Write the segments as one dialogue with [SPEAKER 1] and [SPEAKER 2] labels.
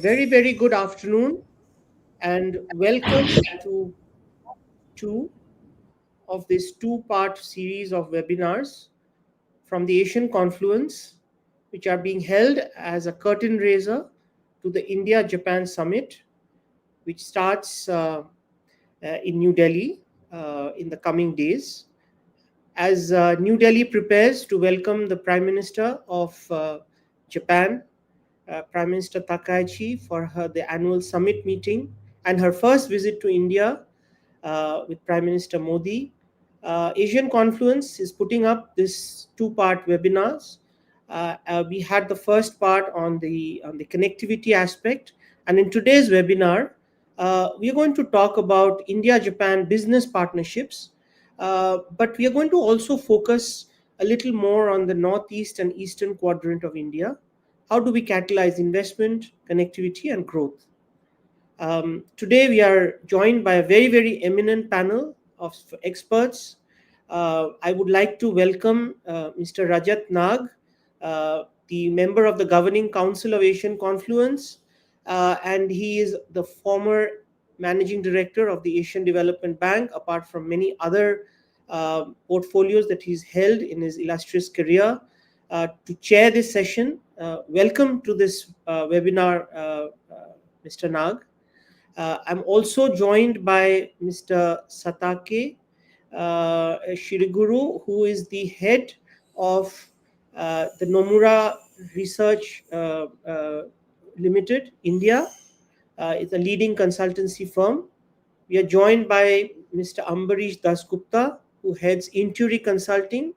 [SPEAKER 1] very, very good afternoon and welcome to two of this two-part series of webinars from the Asian Confluence, which are being held as a curtain raiser to the India-Japan Summit, which starts in New Delhi in the coming days. As New Delhi prepares to welcome the Prime Minister of Japan, Prime Minister Takaichi, for the annual summit meeting and her first visit to India with Prime Minister Modi. Asian Confluence is putting up this two-part webinars. We had the first part on the connectivity aspect, and in today's webinar, we are going to talk about India-Japan business partnerships, but we are going to also focus a little more on the northeast and eastern quadrant of India. How do we catalyze investment, connectivity, and growth? Today, we are joined by a very, very eminent panel of experts. I would like to welcome Mr. Rajat Nag, the member of the Governing Council of Asian Confluence, and he is the former managing director of the Asian Development Bank, apart from many other portfolios that he's held in his illustrious career. To chair this session, welcome to this webinar, Mr. Nag. I'm also joined by Mr. Satake Shiriguru, who is the head of the Nomura Research Limited, India. It's a leading consultancy firm. We are joined by Mr. Ambarish Dasgupta, who heads Inturi Consulting.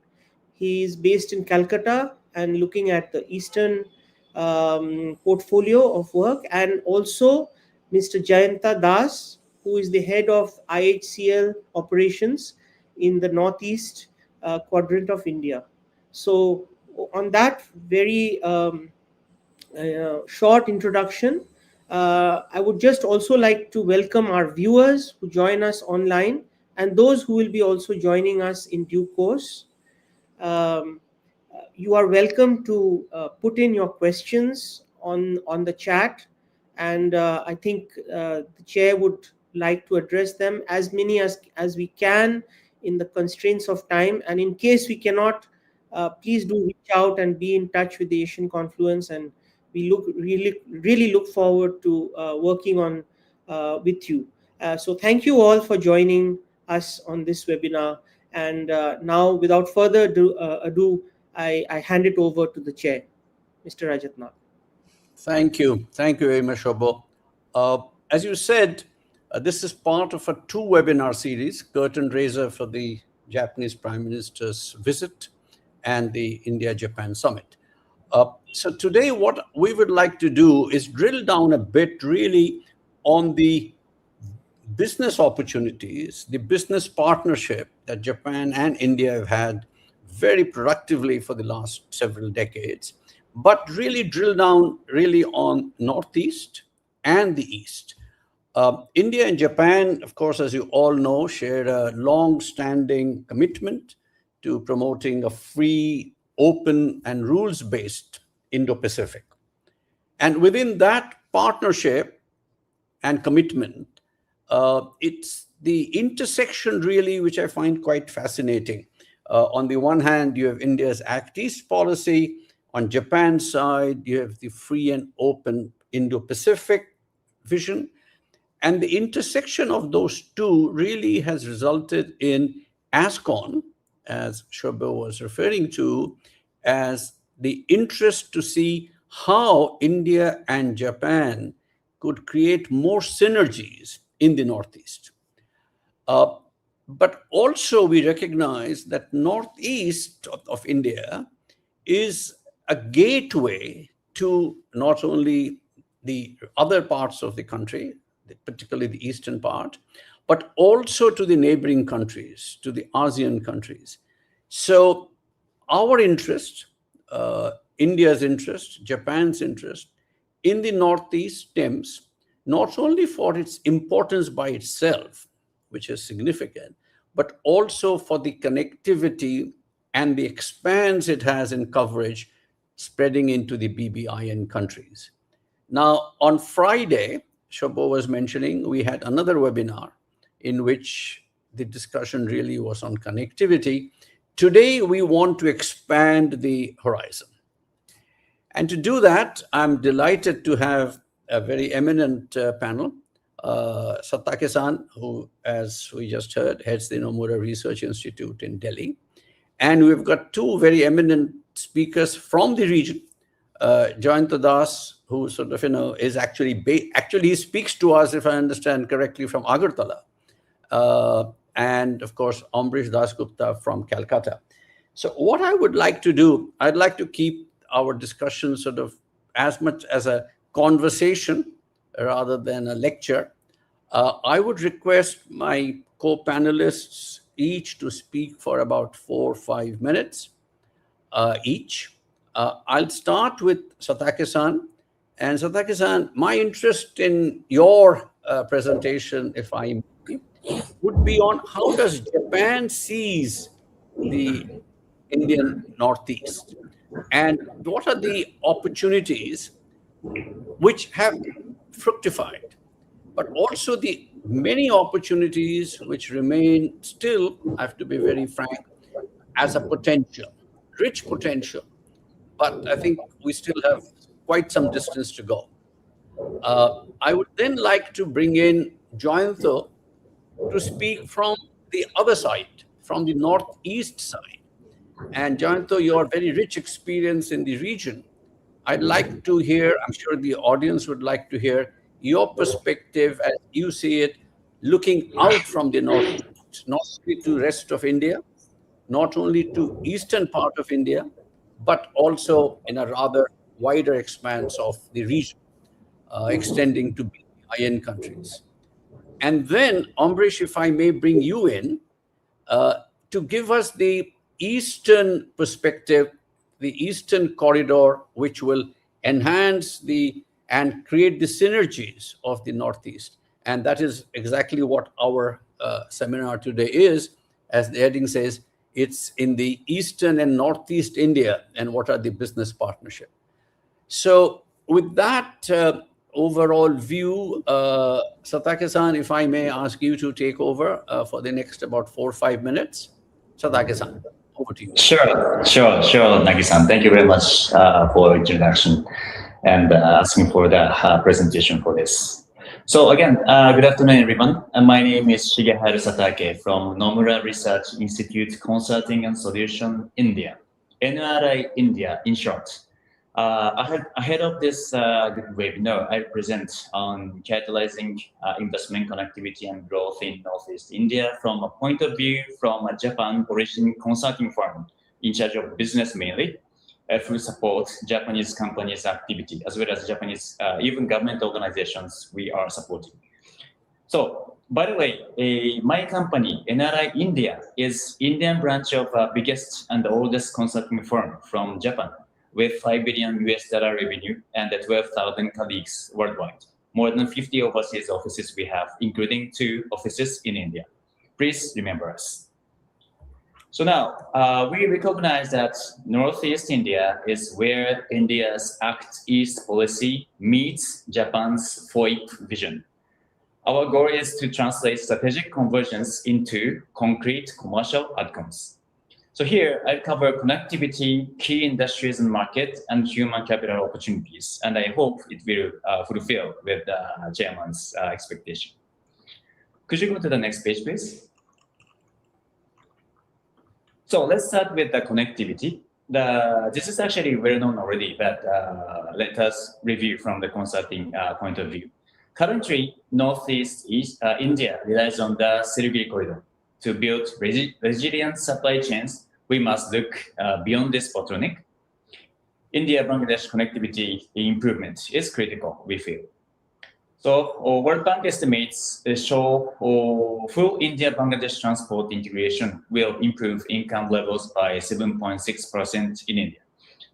[SPEAKER 1] He is based in Calcutta and looking at the eastern portfolio of work, and also Mr. Jayanta Das, who is the head of IHCL operations in the northeast quadrant of India. So on that very short introduction, I would just also like to welcome our viewers who join us online and those who will be also joining us in due course. You are welcome to put in your questions on the chat, and I think the chair would like to address them as many as we can in the constraints of time. And in case we cannot, please do reach out and be in touch with the Asian Confluence, and we really look forward to working on with you. So thank you all for joining us on this webinar. And now, without further ado, I hand it over to the chair, Mr. Rajat Nag.
[SPEAKER 2] Thank you. Thank you very much, Shobo. As you said, this is part of a two-webinar series, Curtain Raiser for the Japanese Prime Minister's visit and the India-Japan Summit. So today, what we would like to do is drill down a bit really on the business opportunities, the business partnership that Japan and India have had very productively for the last several decades, but really drill down really on Northeast and the East. India and Japan, of course, as you all know, share a long-standing commitment to promoting a free, open, and rules-based Indo-Pacific. And within that partnership and commitment, it's the intersection really which I find quite fascinating. On the one hand, you have India's Act East policy. On Japan's side, you have the free and open Indo-Pacific vision. And the intersection of those two really has resulted in ASCON, as Shobo was referring to, as the interest to see how India and Japan could create more synergies in the Northeast. But also we recognize that Northeast of India is a gateway to not only the other parts of the country, particularly the eastern part, but also to the neighboring countries, to the ASEAN countries. So our interest, India's interest, Japan's interest in the Northeast stems not only for its importance by itself, which is significant, but also for the connectivity and the expanse it has in coverage spreading into the BBIN countries. Now, on Friday, Shobo was mentioning we had another webinar in which the discussion really was on connectivity. Today, we want to expand the horizon. And to do that, I'm delighted to have a very eminent panel. Satake-san, who, as we just heard, heads the Nomura Research Institute in Delhi. And we've got two very eminent speakers from the region. Jayanta Das, who sort of, is actually he speaks to us, if I understand correctly, from Agartala. And of course, Ambrish Dasgupta from Calcutta. So what I would like to do, I'd like to keep our discussion sort of as much as a conversation rather than a lecture. I would request my co-panelists each to speak for about 4 or 5 minutes each. I'll start with Satake-san. And Satake-san, my interest in your presentation, if I may, would be on how does Japan sees the Indian Northeast, and what are the opportunities which have fructified, but also the many opportunities which remain still, I have to be very frank, as a potential, rich potential. But I think we still have quite some distance to go. I would then like to bring in Joyantho to speak from the other side, from the northeast side. And Joyantho, your very rich experience in the region, I'd like to hear, I'm sure the audience would like to hear your perspective as you see it, looking out from the northeast, not only to rest of India, not only to eastern part of India, but also in a rather wider expanse of the region, extending to IN countries. And then, Ambrish, if I may bring you in, to give us the eastern perspective, the eastern corridor, which will enhance and create the synergies of the Northeast. And that is exactly what our seminar today is. As the heading says, it's in the eastern and Northeast India, and what are the business partnership. So with that overall view, Satake-san, if I may ask you to take over for the next about 4 or 5 minutes. Satake-san, over to you.
[SPEAKER 3] Sure, Nagi-san. Thank you very much for introduction and asking for the presentation for this. So again, good afternoon, everyone. My name is Shigeharu Satake from Nomura Research Institute Consulting and Solution India, NRI India in short. Ahead of this webinar, I present on catalyzing investment connectivity and growth in Northeast India from a point of view from a Japan origin consulting firm in charge of business mainly, who support Japanese companies' activity as well as Japanese even government organizations we are supporting. So, by the way, my company, NRI India, is Indian branch of biggest and oldest consulting firm from Japan, with $5 billion revenue and 12,000 colleagues worldwide. More than 50 overseas offices we have, including 2 offices in India. Please remember us. So now, we recognize that Northeast India is where India's Act East policy meets Japan's FOIP vision. Our goal is to translate strategic convergence into concrete commercial outcomes. So here, I'll cover connectivity, key industries and market, and human capital opportunities. And I hope it will fulfill with the chairman's expectation. Could you go to the next page, please? So let's start with the connectivity. This is actually well known already, but let us review from the consulting point of view. Currently, Northeast India relies on the Silk Corridor. To build resilient supply chains, we must look beyond this bottleneck. India-Bangladesh connectivity improvement is critical, we feel. So World Bank estimates show full India-Bangladesh transport integration will improve income levels by 7.6% in India.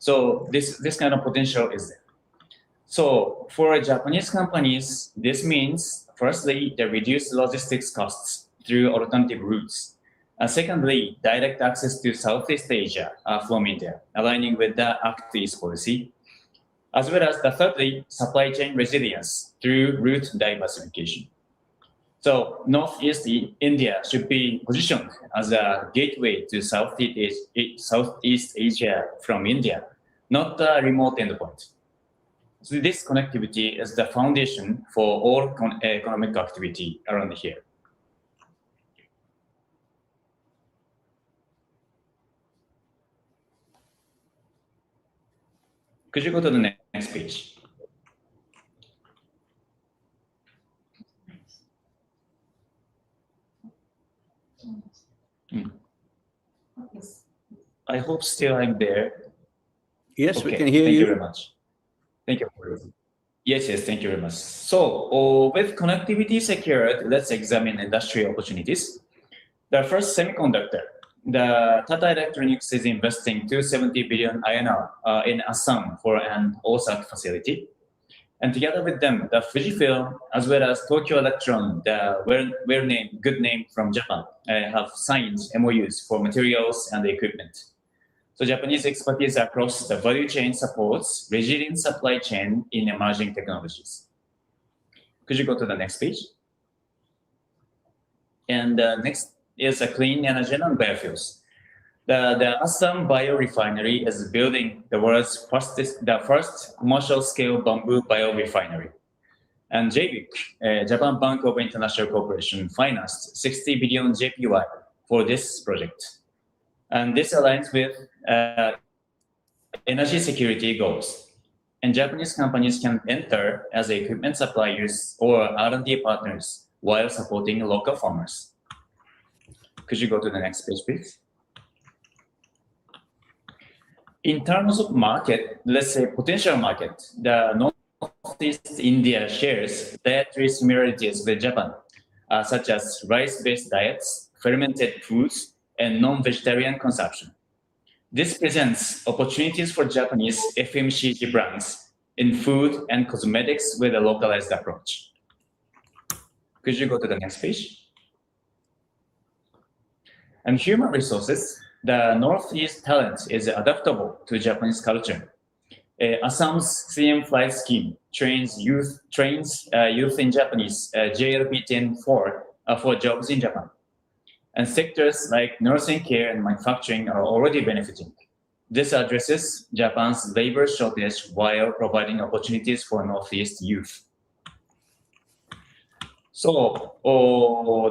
[SPEAKER 3] So this kind of potential is there. So for Japanese companies, this means firstly, the reduced logistics costs through alternative routes. Secondly, direct access to Southeast Asia from India, aligning with the Act East policy. as well as the thirdly, supply chain resilience through route diversification. So Northeast India should be positioned as a gateway to Southeast Asia from India, not a remote endpoint. So this connectivity is the foundation for all economic activity around here. Could you go to the next page? I hope still I'm there.
[SPEAKER 2] Yes,
[SPEAKER 3] Okay,
[SPEAKER 2] we can hear
[SPEAKER 3] thank
[SPEAKER 2] you.
[SPEAKER 3] you very much. Thank you. Yes, thank you very much. So with connectivity secured, let's examine industry opportunities. The first, semiconductor. The Tata Electronics is investing 270 billion INR in Assam for an OSAT facility. And together with them, the Fujifilm as well as Tokyo Electron, the good name from Japan, have signed MOUs for materials and equipment. So Japanese expertise across the value chain supports resilient supply chain in emerging technologies. Could you go to the next page? And next is a clean energy and biofuels. The Assam biorefinery is building the world's the first commercial-scale bamboo biorefinery. And JBIC, Japan Bank of International Corporation, financed 60 billion JPY for this project. And this aligns with energy security goals. And Japanese companies can enter as equipment suppliers or R&D partners while supporting local farmers. Could you go to the next page, please? In terms of market, let's say potential market, the Northeast India shares dietary similarities with Japan, such as rice-based diets, fermented foods, and non-vegetarian consumption. This presents opportunities for Japanese FMCG brands in food and cosmetics with a localized approach. Could you go to the next page? And human resources, the Northeast talent is adaptable to Japanese culture. Assam's CM flight scheme trains youth in Japanese JLP-10 for jobs in Japan. And sectors like nursing care and manufacturing are already benefiting. This addresses Japan's labor shortage while providing opportunities for Northeast youth. So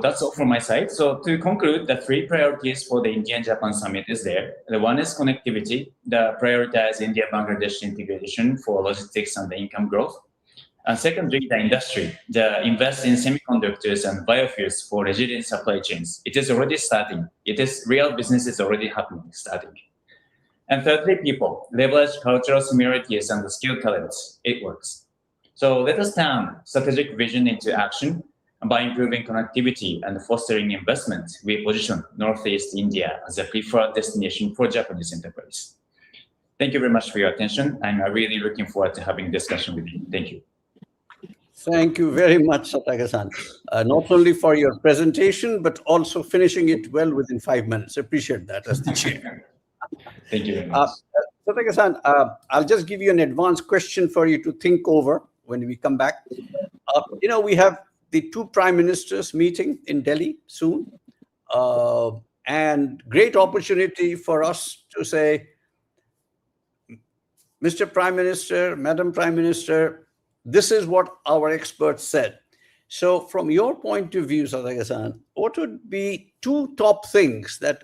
[SPEAKER 3] that's all from my side. So to conclude, the three priorities for the Indian-Japan Summit is there. The one is connectivity, the prioritize India-Bangladesh integration for logistics and the income growth. And secondly, the industry, the invest in semiconductors and biofuels for resilient supply chains. It is already starting. Real business is already starting. And thirdly, people, leverage cultural similarities and the skilled talents. It works. So let us turn strategic vision into action. By improving connectivity and fostering investment, we position Northeast India as a preferred destination for Japanese enterprise. Thank you very much for your attention. I'm really looking forward to having a discussion with you. Thank you.
[SPEAKER 2] Thank you very much, Sataka-san. Not only for your presentation, but also finishing it well within 5 minutes. Appreciate that as the chair.
[SPEAKER 3] Thank you very much.
[SPEAKER 2] Sataka-san, I'll just give you an advanced question for you to think over when we come back. We have the two prime ministers meeting in Delhi soon, and great opportunity for us to say, Mr. Prime Minister, Madam Prime Minister, this is what our experts said. So from your point of view, Sataka-san, what would be two top things that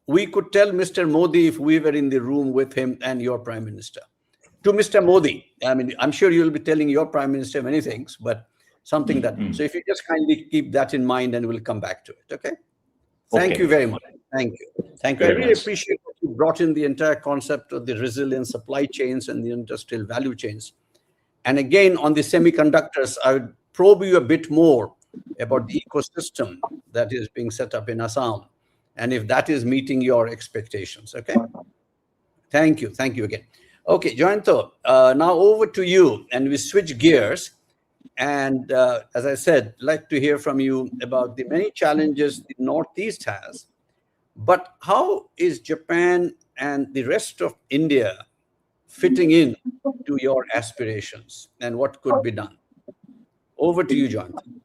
[SPEAKER 2] we could tell Mr. Modi if we were in the room with him and your Prime Minister? To Mr. Modi, I mean, I'm sure you'll be telling your Prime Minister many things, but something that, so if you just kindly keep that in mind and we'll come back to it, okay? Thank you very much. Thank you. Thank you. I really appreciate that you brought in the entire concept of the resilient supply chains and the industrial value chains. And again, on the semiconductors, I would probe you a bit more about the ecosystem that is being set up in Assam, and if that is meeting your expectations, okay? Thank you. Thank you again. Okay, Joyanto, now over to you, and we switch gears. And as I said, I'd like to hear from you about the many challenges the Northeast has, but how is Japan and the rest of India fitting in to your aspirations and what could be done? Over to you, Jonathan.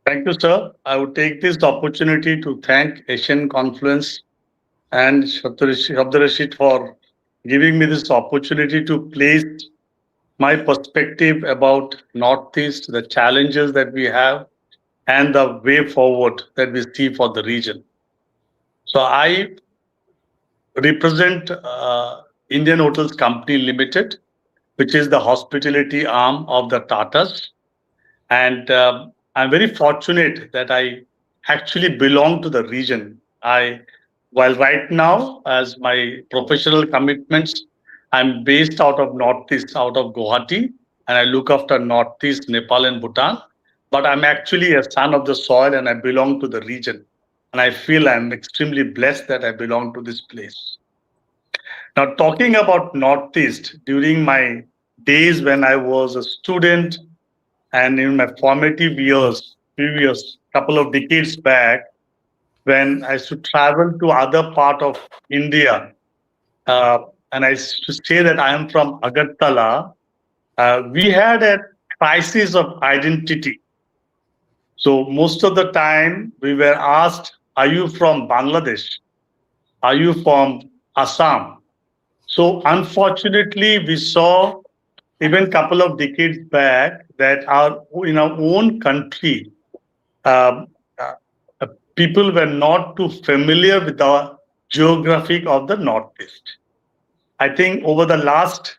[SPEAKER 4] Thank you, sir. I would take this opportunity to thank Asian Confluence and Shabdarashid for giving me this opportunity to place my perspective about Northeast, the challenges that we have, and the way forward that we see for the region. So I represent Indian Hotels Company Limited, which is the hospitality arm of the Tatas. And I'm very fortunate that I actually belong to the region. While right now, as my professional commitments, I'm based out of Northeast, out of Guwahati, and I look after Northeast, Nepal, and Bhutan. But I'm actually a son of the soil and I belong to the region. And I feel I'm extremely blessed that I belong to this place. Now, talking about Northeast, during my days when I was a student and in my formative years, previous couple of decades back, when I used to travel to other part of India, and I used to say that I am from Agartala, we had a crisis of identity. So most of the time we were asked, are you from Bangladesh? Are you from Assam? So unfortunately, we saw even a couple of decades back that in our own country, um, people were not too familiar with the geography of the Northeast. I think over the last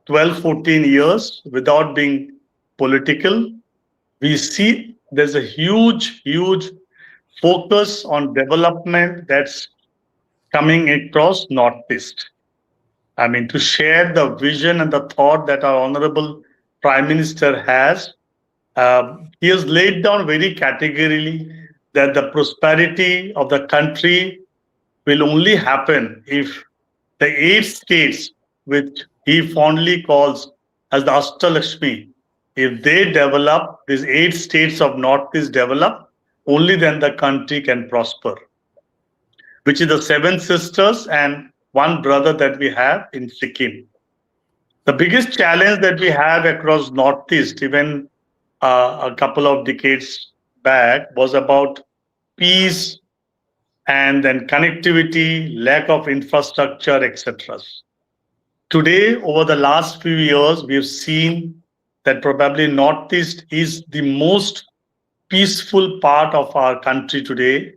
[SPEAKER 4] 12, 14 years, without being political, we see there's a huge focus on development that's coming across Northeast. I mean, to share the vision and the thought that our Honorable Prime Minister has, he has laid down very categorically that the prosperity of the country will only happen if the 8 states, which he fondly calls as the Ashtalakshmi, if they develop, these 8 states of Northeast develop, only then the country can prosper, which is the 7 sisters and one brother that we have in Sikkim. The biggest challenge that we have across Northeast, even a couple of decades back, was about peace and then connectivity, lack of infrastructure, etc. Today, over the last few years, we've seen that probably Northeast is the most peaceful part of our country today.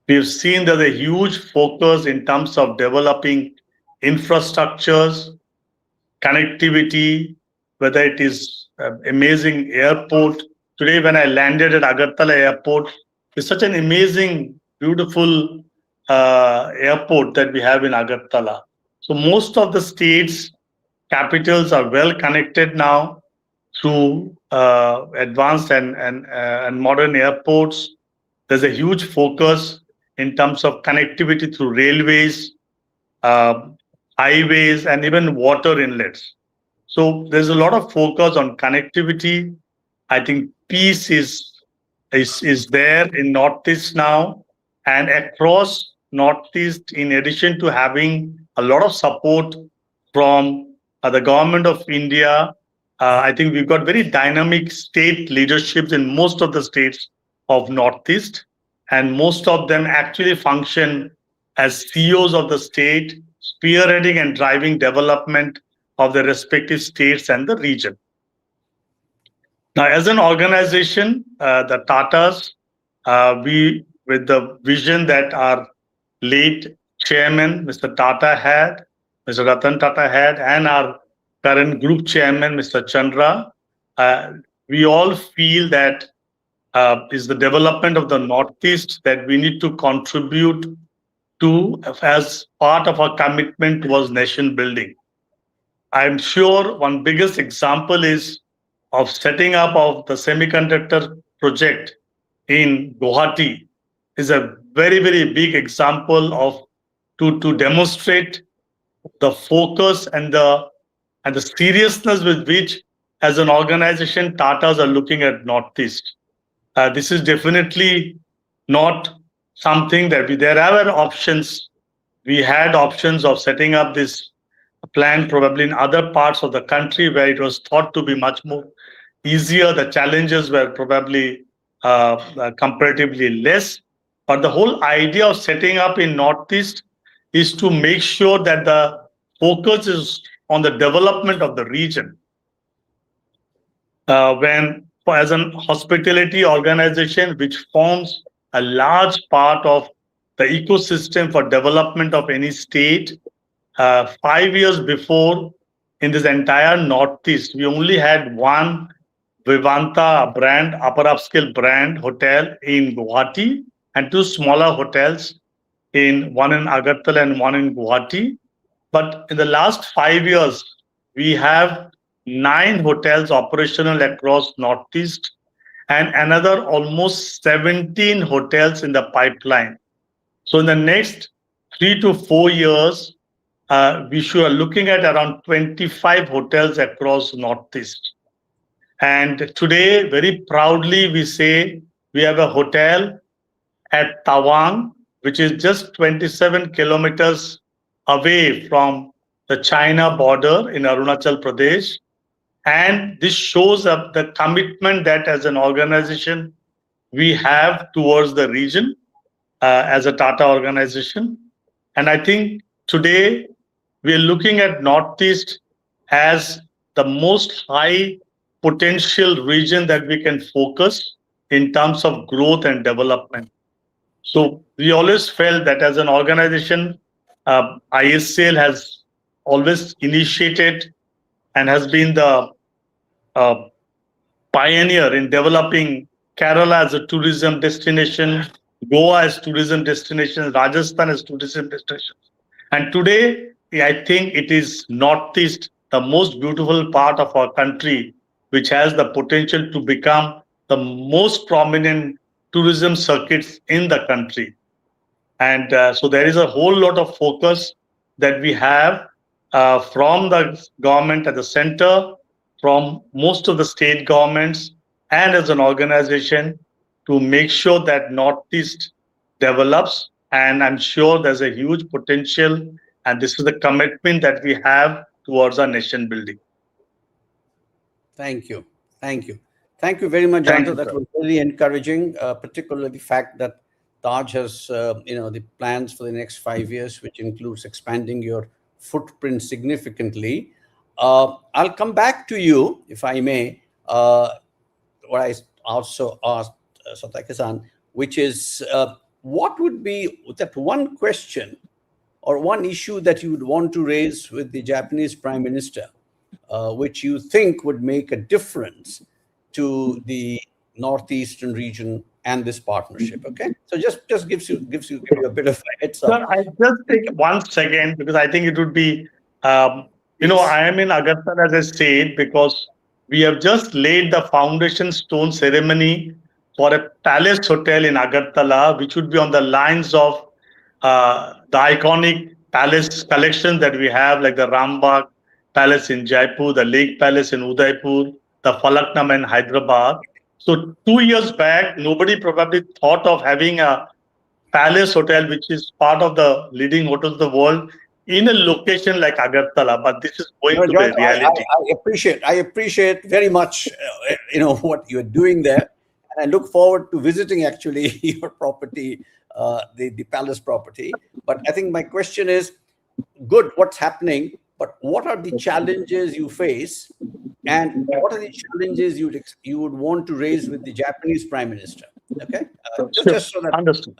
[SPEAKER 4] We've seen there's a huge focus in terms of developing infrastructures, connectivity, whether it is amazing airport. Today, when I landed at Agartala airport, it's such an amazing, beautiful airport that we have in Agartala. So most of the states' capitals are well connected now through advanced and modern airports. There's a huge focus in terms of connectivity through railways, highways, and even water inlets. So there's a lot of focus on connectivity. I think peace is there in Northeast now, and across Northeast, in addition to having a lot of support from the government of India, I think we've got very dynamic state leaderships in most of the states of Northeast, and most of them actually function as CEOs of the state, spearheading and driving development of the respective states and the region. Now, as an organization, the Tatas, we, with the vision that our late chairman, Mr. Tata had, Mr. Ratan Tata had, and our current group chairman, Mr. Chandra, we all feel that is the development of the Northeast that we need to contribute to as part of our commitment towards nation building. I'm sure one biggest example is of setting up of the semiconductor project in Guwahati is a very big example of to demonstrate the focus and the seriousness with which, as an organization, Tatas are looking at Northeast. This is definitely not something that there are options we had options of setting up this plant probably in other parts of the country where it was thought to be much more easier. The challenges were probably comparatively less. But the whole idea of setting up in Northeast is to make sure that the focus is on the development of the region. When, as an hospitality organization which forms a large part of the ecosystem for development of any state, 5 years before, in this entire Northeast, we only had one Vivanta brand, upper upscale brand hotel in Guwahati, and two smaller hotels, one in Agartala and one in Guwahati. But in the last 5 years, we have 9 hotels operational across Northeast and another almost 17 hotels in the pipeline. So in the next 3 to 4 years, we are looking at around 25 hotels across Northeast. And today, very proudly, we say we have a hotel at Tawang, which is just 27 kilometers away from the China border in Arunachal Pradesh. And this shows up the commitment that as an organization we have towards the region as a Tata organization. And I think today we are looking at Northeast as the most high potential region that we can focus in terms of growth and development. So we always felt that as an organization, ISCL has always initiated and has been the pioneer in developing Kerala as a tourism destination, Goa as tourism destination, Rajasthan as tourism destination. And today, I think it is Northeast, the most beautiful part of our country, which has the potential to become the most prominent tourism circuits in the country. And so there is a whole lot of focus that we have from the government at the center, from most of the state governments, and as an organization to make sure that Northeast develops. And I'm sure there's a huge potential, and this is the commitment that we have towards our nation building.
[SPEAKER 2] Thank you. Thank you. Thank you very much, Janta. That was really encouraging, particularly the fact that Taj has, the plans for the next 5 years, which includes expanding your footprint significantly. I'll come back to you, if I may, what I also asked Satake-san, which is what would be that one question or one issue that you would want to raise with the Japanese Prime Minister, which you think would make a difference to the Northeastern region and this partnership? Okay, so just gives you a bit of a heads up.
[SPEAKER 4] Sir, I just take 1 second because I think it would be, I am in Agartala, as I said, because we have just laid the foundation stone ceremony for a palace hotel in Agartala, which would be on the lines of the iconic palace collection that we have, like the Rambagh Palace in Jaipur, the Lake Palace in Udaipur, the Falaknum in Hyderabad. So 2 years back, nobody probably thought of having a palace hotel, which is part of the leading hotels of the world, in a location like Agartala. But this is going to be a reality.
[SPEAKER 2] I appreciate very much, what you're doing there. And I look forward to visiting actually your property, the palace property. But I think my question is, good, what's happening, but what are the challenges you face, and what are the challenges you would want to raise with the Japanese Prime Minister? Okay, just so that
[SPEAKER 4] understood.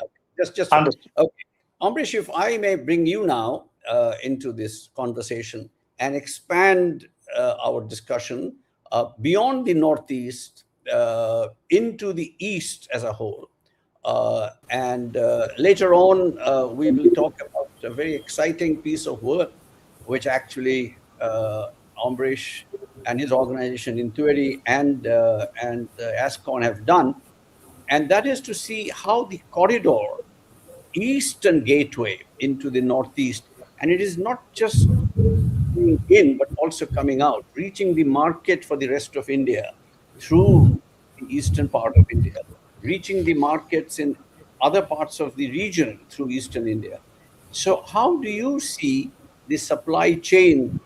[SPEAKER 2] Just understood. Okay, Ambrish, if I may bring you now into this conversation and expand our discussion beyond the Northeast into the East as a whole. And later on, we will talk about a very exciting piece of work, which actually Ambrish and his organization Intuity and ASCON have done. And that is to see how the corridor, Eastern Gateway into the Northeast, and it is not just coming in, but also coming out, reaching the market for the rest of India through the eastern part of India, reaching the markets in other parts of the region through Eastern India. So, how do you see the supply chain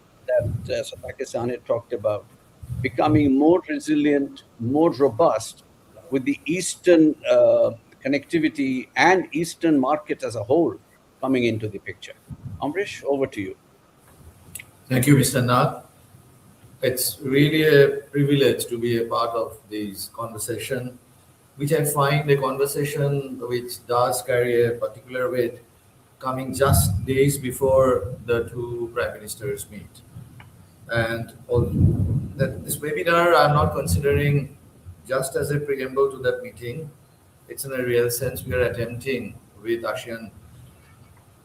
[SPEAKER 2] that Satake-san had talked about becoming more resilient, more robust with the Eastern connectivity and Eastern market as a whole coming into the picture? Amrish, over to you.
[SPEAKER 5] Thank you, Mr. Nath. It's really a privilege to be a part of this conversation, which I find a conversation which does carry a particular weight, coming just days before the two prime ministers meet. And all that this webinar I'm not considering just as a preamble to that meeting. It's in a real sense we are attempting with ASEAN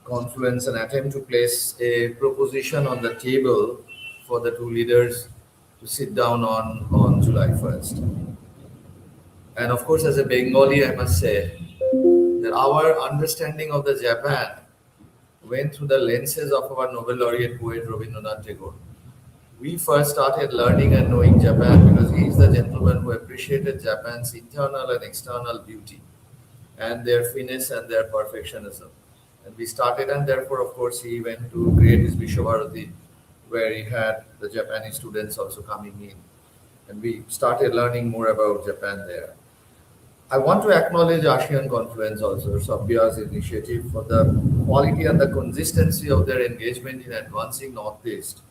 [SPEAKER 5] confluence and attempt to place a proposition on the table for the two leaders to sit down on July 1st. And of course, as a Bengali, I must say that our understanding of the Japan went through the lenses of our Nobel laureate poet Rabindranath Tagore. We first started learning and knowing Japan because he is the gentleman who appreciated Japan's internal and external beauty and their finesse and their perfectionism. And we started, and therefore, of course, he went to create his Vishwabharati, where he had the Japanese students also coming in. And we started learning more about Japan there. I want to acknowledge ASEAN Confluence also, Sabya's initiative for the quality and the consistency of their engagement in advancing Northeast.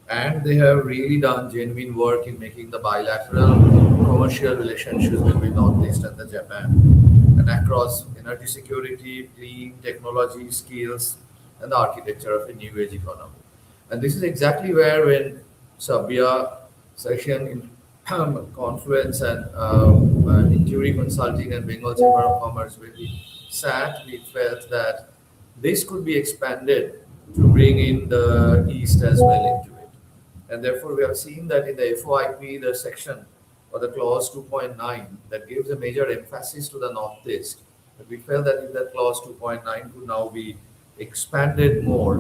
[SPEAKER 5] And they have really done genuine work in making the bilateral commercial relationships between Northeast and the Japan, and across energy security, clean technology, skills, and the architecture of a new age economy. And this is exactly where, when Sabya, Session in Confluence, and Inquiry Consulting and Bengal Chamber of Commerce, when we sat, we felt that this could be expanded to bring in the East as well into it. And therefore, we have seen that in the FOIP, the section or the clause 2.9 that gives a major emphasis to the Northeast. But we felt that if that clause 2.9 could now be expanded more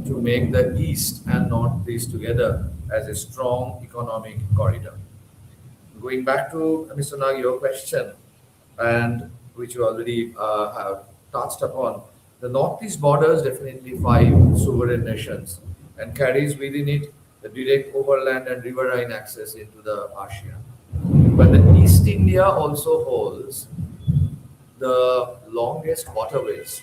[SPEAKER 5] to make the East and Northeast together as a strong economic corridor. Going back to Mr. Nag, your question, and which you already have touched upon, the Northeast borders definitely five sovereign nations and carries within it the direct overland and riverine access into the ASEAN. But the East India also holds the longest waterways,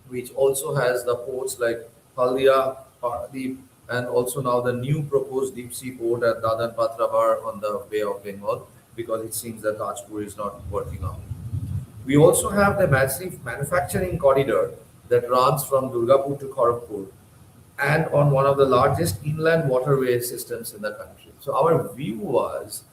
[SPEAKER 5] which also has the ports like Haldia, Paradeep, and also now the new proposed deep sea port at Dadan Patrabar on the Bay of Bengal, because it seems that Tajpur is not working out. We also have the massive manufacturing corridor that runs from Durgapur to Kharagpur and on one of the largest inland waterway systems in the country. So our view was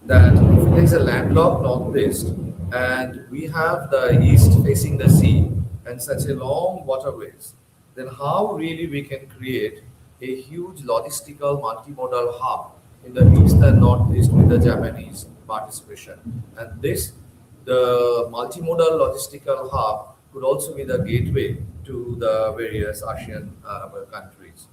[SPEAKER 5] that if there is a landlocked northeast and we have the east facing the sea and such a long waterways, then how really we can create a huge logistical multimodal hub in the east and northeast with the Japanese participation. And this, the multimodal logistical hub, could also be the gateway to the various ASEAN countries.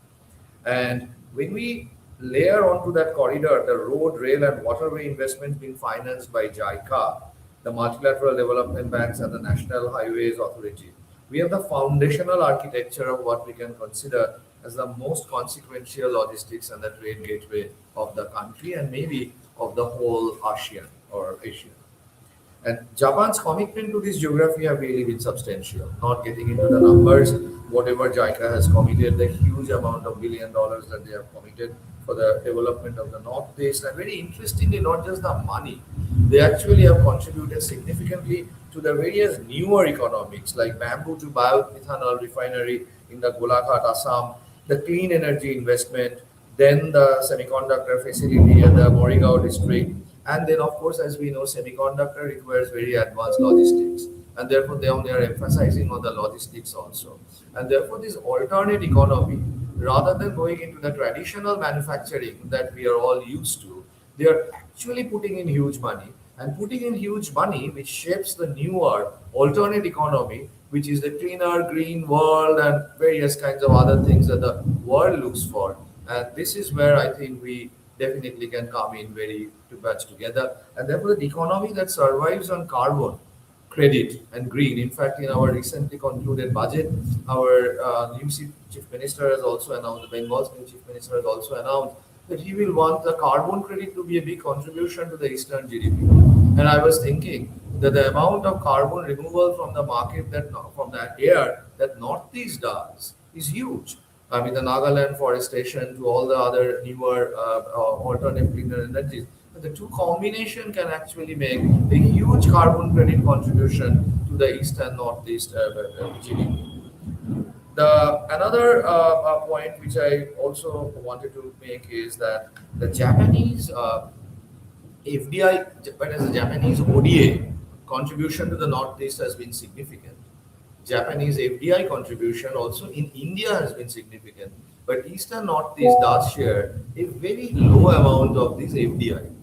[SPEAKER 5] And when we layer onto that corridor the road, rail, and waterway investments being financed by JICA, the multilateral development banks, and the National Highways Authority, we have the foundational architecture of what we can consider as the most consequential logistics and the trade gateway of the country and maybe of the whole ASEAN or Asia. And Japan's commitment to this geography have really been substantial. Not getting into the numbers, whatever JICA has committed, the huge amount of $1 billion that they have committed for the development of the Northeast. And very interestingly, not just the money, they actually have contributed significantly to the various newer economics like bamboo to bioethanol refinery in the Golaghat, Assam, the clean energy investment, then the semiconductor facility at the Morigao district. And then, of course, as we know, semiconductor requires very advanced logistics. And therefore, they are emphasizing on the logistics also. And therefore, this alternate economy, rather than going into the traditional manufacturing that we are all used to, they are actually putting in huge money. And putting in huge money, which shapes the newer alternate economy, which is the cleaner, green world and various kinds of other things that the world looks for. And this is where I think we definitely can come in very much together. And therefore, the economy that survives on carbon credit and green. In fact, in our recently concluded budget, our new chief minister has also announced, the Bengal's new chief minister has also announced that he will want the carbon credit to be a big contribution to the Eastern GDP. And I was thinking that the amount of carbon removal from the market, that from that air that Northeast does, is huge. I mean, the Nagaland forestation to all the other newer alternative cleaner energies. The two combination can actually make a huge carbon credit contribution to the East and Northeast GDP. The another point which I also wanted to make is that the Japanese FDI, but as a Japanese ODA contribution to the Northeast has been significant. Japanese FDI contribution also in India has been significant, but East and Northeast does share a very low amount of this FDI.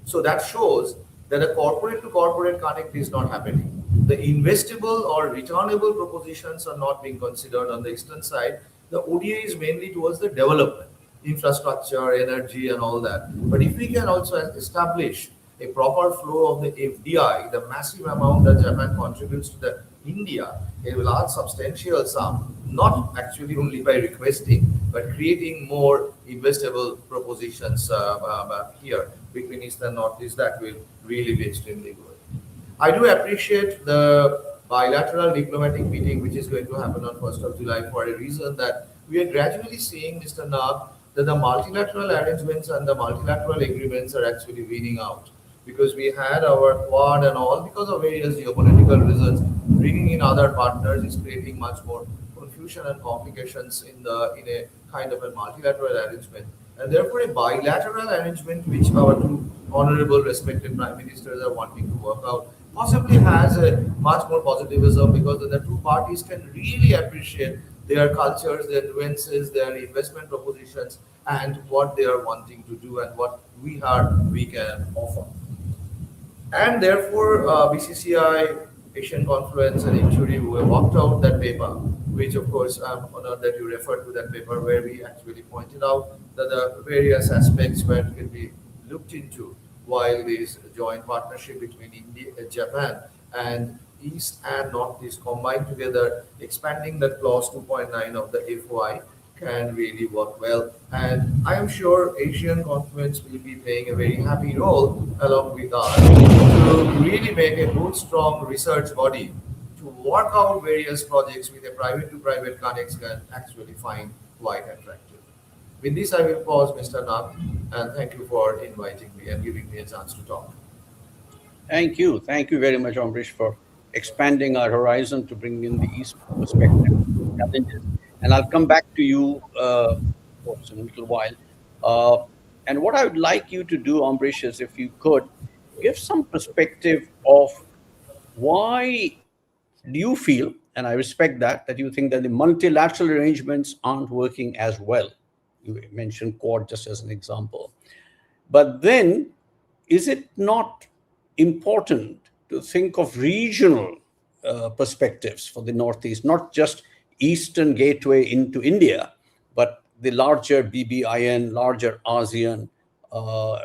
[SPEAKER 5] So that shows that a corporate to corporate connect is not happening. The investable or returnable propositions are not being considered on the eastern side. The ODA is mainly towards the development, infrastructure, energy, and all that. But if we can also establish a proper flow of the FDI, the massive amount that Japan contributes to the India, a large substantial sum, not actually only by requesting, but creating more investable propositions here between East and Northeast, that will really be extremely good. I do appreciate the bilateral diplomatic meeting which is going to happen on 1st of July for a reason that we are gradually seeing, Mr. Nag, that the multilateral arrangements and the multilateral agreements are actually winning out. Because we had our Quad and all, because of various geopolitical reasons, bringing in other partners is creating much more confusion and complications in a kind of a multilateral arrangement. And therefore, a bilateral arrangement, which our two honorable respected prime ministers are wanting to work out, possibly has a much more positivism, because then the two parties can really appreciate their cultures, their nuances, their investment propositions, and what they are wanting to do and what we can offer. And therefore, BCCI, Asian Conference, and Injury worked out that paper, which of course I'm honored that you referred to that paper, where we actually pointed out that the various aspects where it can be looked into while this joint partnership between India, Japan, and East and Northeast combined together, expanding that clause 2.9 of the FOI can really work well. And I am sure Asian Conference will be playing a very happy role along with us to really make a good, strong research body to work out various projects with a private to private connects can actually find quite attractive. With this, I will pause, Mr. Nag, and thank you for inviting me and giving me a chance to talk.
[SPEAKER 2] Thank you. Thank you very much, Ambrish, for expanding our horizon to bring in the East perspective challenges. And I'll come back to you, of course, in a little while. And what I would like you to do, Ambrish, is if you could give some perspective of why do you feel, and I respect that you think that the multilateral arrangements aren't working as well. You mentioned Quad just as an example. But then, is it not important to think of regional perspectives for the Northeast, not just Eastern gateway into India, but the larger BBIN, larger ASEAN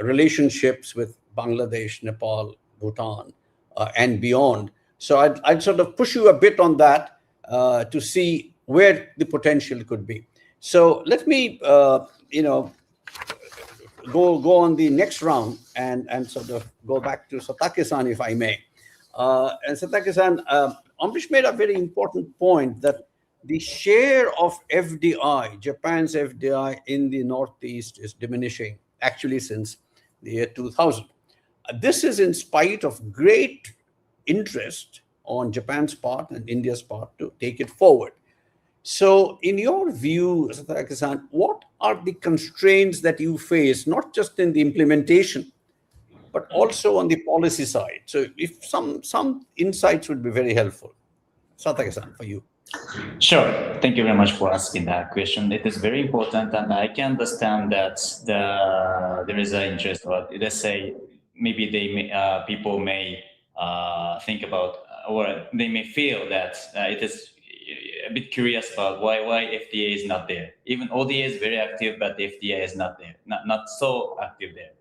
[SPEAKER 2] relationships with Bangladesh, Nepal, Bhutan, and beyond. So I'd sort of push you a bit on that to see where the potential could be. So let me, go on the next round and sort of go back to Satake-san, if I may. And Satake-san, Ambrish made a very important point that the share of FDI, Japan's FDI in the Northeast is diminishing, actually since the year 2000. This is in spite of great interest on Japan's part and India's part to take it forward. So in your view, Satake-san, what are the constraints that you face, not just in the implementation, but also on the policy side? So if some insights would be very helpful. Satake-san, for you.
[SPEAKER 3] Sure. Thank you very much for asking that question. It is very important, and I can understand that there is an interest. But let's say maybe people may think about, or they may feel that it is a bit curious about why FDA is not there. Even ODA is very active, but the FDA is not there, not so active there.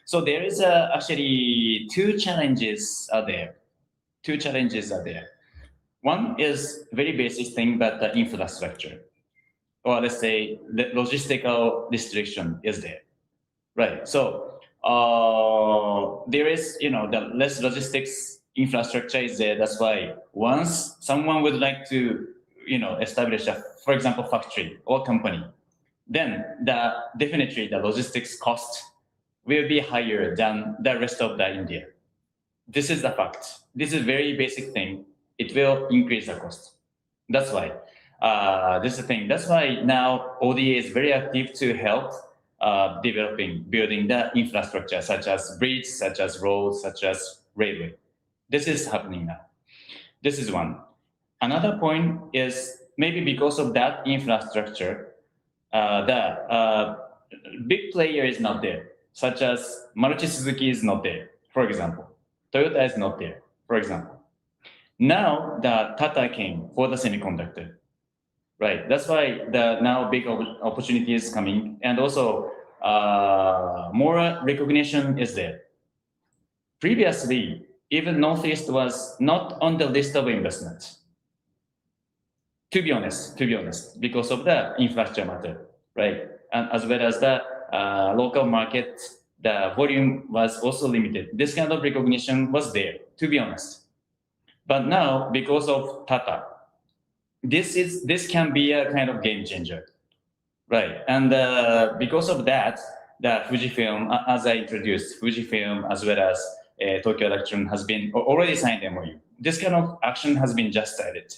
[SPEAKER 3] So there is actually two challenges out there. two challenges are there. One is very basic thing, but the infrastructure, or let's say the logistical restriction is there, right? So there is, the less logistics infrastructure is there. That's why once someone would like to, establish for example, factory or company, then definitely the logistics cost will be higher than the rest of the India. This is the fact. This is very basic thing. It will increase the cost. That's why. This is the thing. That's why now ODA is very active to help building the infrastructure, such as bridges, such as roads, such as railway. This is happening now. This is one. Another point is maybe because of that infrastructure, the big player is not there, such as Maruti Suzuki is not there, for example. Toyota is not there, for example. Now the Tata came for the semiconductor, right? That's why the now big opportunity is coming, and also more recognition is there. Previously, even Northeast was not on the list of investments. To be honest, because of the infrastructure matter, right? And as well as the local market, the volume was also limited. This kind of recognition was there, to be honest. But now, because of Tata, this can be a kind of game changer, right? And because of that, the Fujifilm, as I introduced, Fujifilm as well as Tokyo Electron has been already signed MOU. This kind of action has been just started.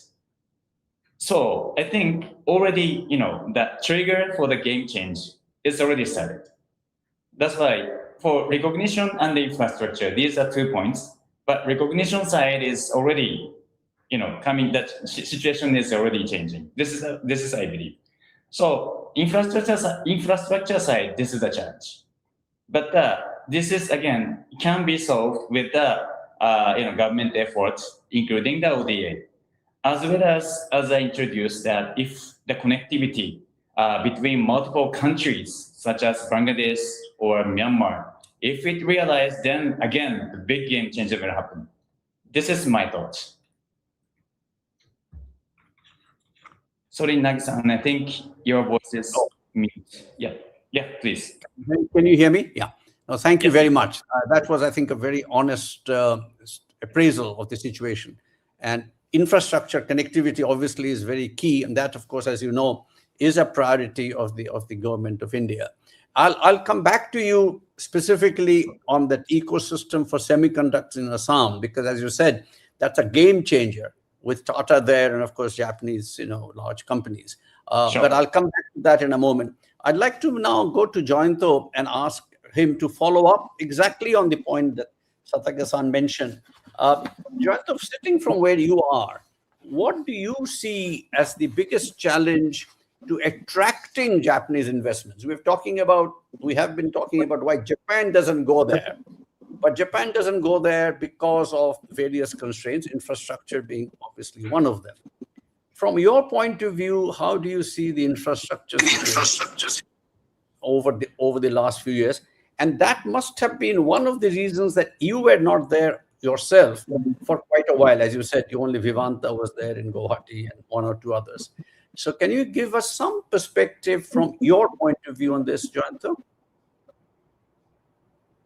[SPEAKER 3] So I think already, the trigger for the game change is already started. That's why for recognition and the infrastructure, these are 2 points. But recognition side is already, coming. That situation is already changing. This is I believe. So infrastructure side, this is a challenge. But this is again can be solved with the government efforts, including the ODA. As well as I introduced that if the connectivity between multiple countries, such as Bangladesh or Myanmar, if it realized, then again, the big game changer will happen. This is my thoughts. Sorry, Nagi-san, I think your voice is mute. Yeah, please.
[SPEAKER 2] Can you hear me? Yeah. No, thank you very much. That was, I think, a very honest appraisal of the situation. And infrastructure connectivity obviously is very key, and that, of course, as you know, is a priority of the government of India. I'll come back to you specifically on that ecosystem for semiconductors in Assam, because as you said, that's a game changer with Tata there and of course Japanese, large companies.
[SPEAKER 3] Sure.
[SPEAKER 2] But I'll come back to that in a moment. I'd like to now go to Joyinto and ask him to follow up exactly on the point that Satyaga-san mentioned. Joyinto, sitting from where you are, what do you see as the biggest challenge to attracting Japanese investments? We have been talking about why Japan doesn't go there. But Japan doesn't go there because of various constraints, infrastructure being obviously one of them. From your point of view, how do you see the infrastructure situation over the last few years? And that must have been one of the reasons that you were not there yourself for quite a while. As you said, only Vivanta was there in Guwahati and one or two others. So can you give us some perspective from your point of view on this, Joyinto?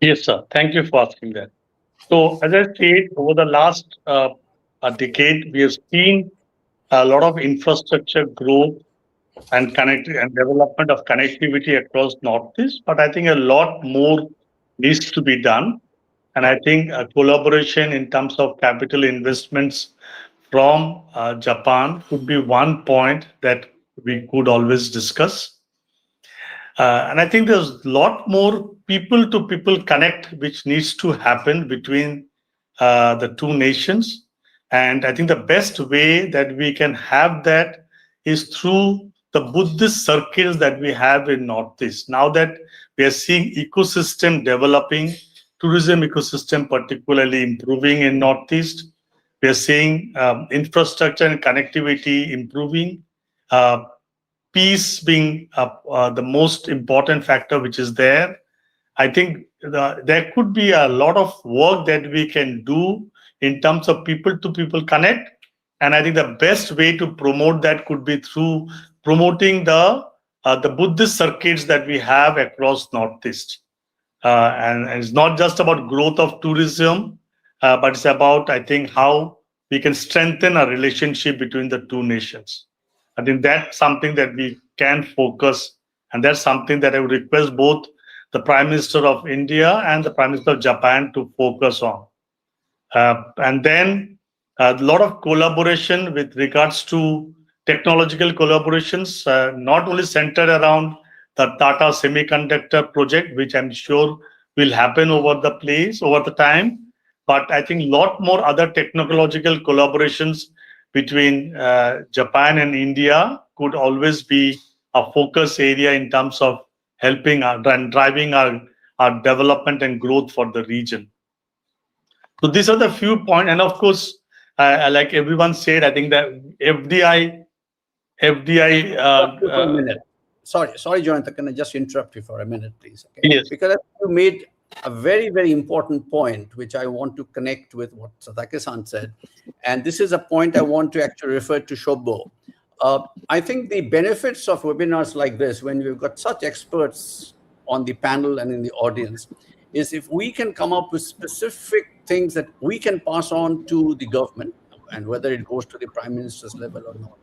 [SPEAKER 4] Yes, sir. Thank you for asking that. So, as I said, over the last a decade, we have seen a lot of infrastructure growth and development of connectivity across Northeast. But I think a lot more needs to be done. And I think a collaboration in terms of capital investments from Japan could be one point that we could always discuss. And I think there's a lot more people-to-people connect which needs to happen between the two nations. And I think the best way that we can have that is through the Buddhist circles that we have in Northeast. Now that we are seeing ecosystem developing, tourism ecosystem particularly improving in Northeast, we are seeing infrastructure and connectivity improving, peace being the most important factor which is there. I think there could be a lot of work that we can do in terms of people to people connect. And I think the best way to promote that could be through promoting the Buddhist circuits that we have across Northeast. And it's not just about growth of tourism, but it's about, I think, how we can strengthen our relationship between the two nations. I think that's something that we can focus, and that's something that I would request both the Prime Minister of India and the Prime Minister of Japan to focus on. And then a lot of collaboration with regards to technological collaborations, not only centered around the Tata Semiconductor project, which I'm sure will happen over the time, but I think a lot more other technological collaborations between Japan and India could always be a focus area in terms of helping and driving our development and growth for the region. So these are the few points, and of course, like everyone said, I think that FDI.
[SPEAKER 2] For a minute. Sorry, Jonathan. Can I just interrupt you for a minute, please? Okay.
[SPEAKER 4] Yes.
[SPEAKER 2] Because you made a very, very important point, which I want to connect with what Sathaki-san said. And this is a point I want to actually refer to Shobho. I think the benefits of webinars like this, when we've got such experts on the panel and in the audience, is if we can come up with specific things that we can pass on to the government, and whether it goes to the Prime Minister's level or not,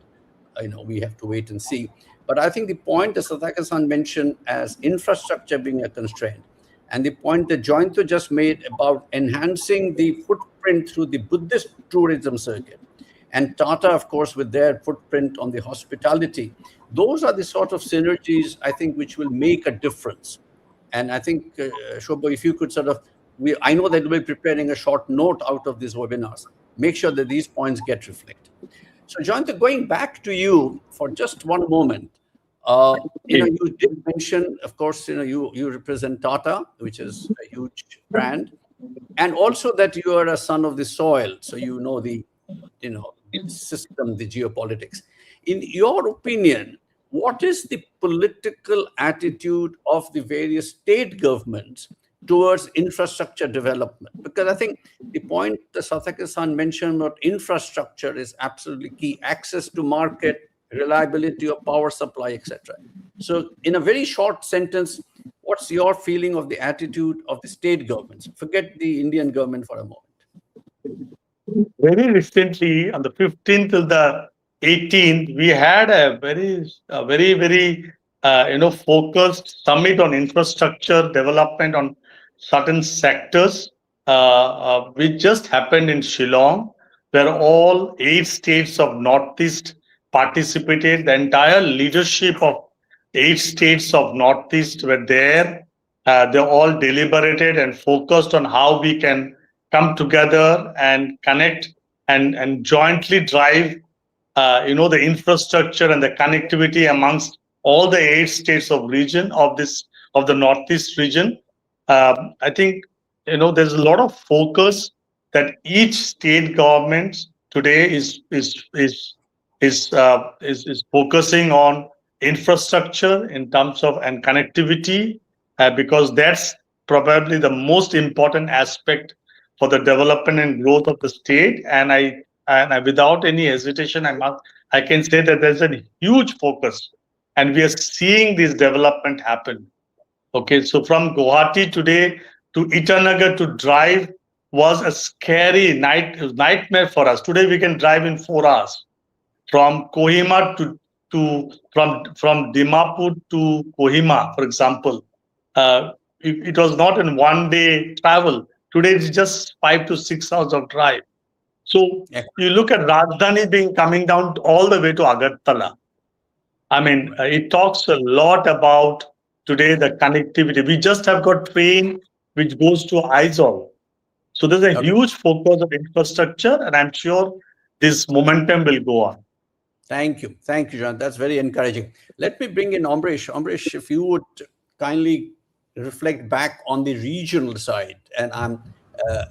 [SPEAKER 2] we have to wait and see. But I think the point that Sathaki-san mentioned as infrastructure being a constraint, and the point that Jointo just made about enhancing the footprint through the Buddhist tourism circuit, and Tata, of course, with their footprint on the hospitality, those are the sort of synergies, I think, which will make a difference. And I think, Shobho, if you could I know that we'll be preparing a short note out of these webinars. Make sure that these points get reflected. So, Jointo, going back to you for just one moment, you did mention, of course, you represent Tata, which is a huge brand, and also that you are a son of the soil, so you know the system, the geopolitics. In your opinion, what is the political attitude of the various state governments towards infrastructure development? Because I think the point that Sathaki-san mentioned about infrastructure is absolutely key. Access to market, reliability of power supply, etc. So in a very short sentence, what's your feeling of the attitude of the state governments? Forget the Indian government for a moment.
[SPEAKER 4] Very recently, on the 15th till the 18th, we had a very focused summit on infrastructure development on certain sectors, which just happened in Shillong, where all 8 states of Northeast participated. The entire leadership of 8 states of Northeast were there. They all deliberated and focused on how we can come together and connect and jointly drive the infrastructure and the connectivity amongst all the 8 states of the Northeast region. I think there's a lot of focus that each state government today is focusing on infrastructure in terms of and connectivity, because that's probably the most important aspect for the development and growth of the state. And I without any hesitation, I can say that there's a huge focus, and we are seeing this development happen. Okay, so from Guwahati today to Itanagar to drive was a scary nightmare for us. Today we can drive in 4 hours. From Kohima from Dimapur to Kohima, for example, it was not in 1 day travel. Today it's just 5 to 6 hours of drive. So you look at Rajdhani coming down all the way to Agartala. I mean, it talks a lot about today the connectivity. We just have got train which goes to Aizawl. So there's a huge focus on infrastructure, and I'm sure this momentum will go on.
[SPEAKER 2] Thank you, John. That's very encouraging. Let me bring in Amrish. Amrish, if you would kindly reflect back on the regional side, and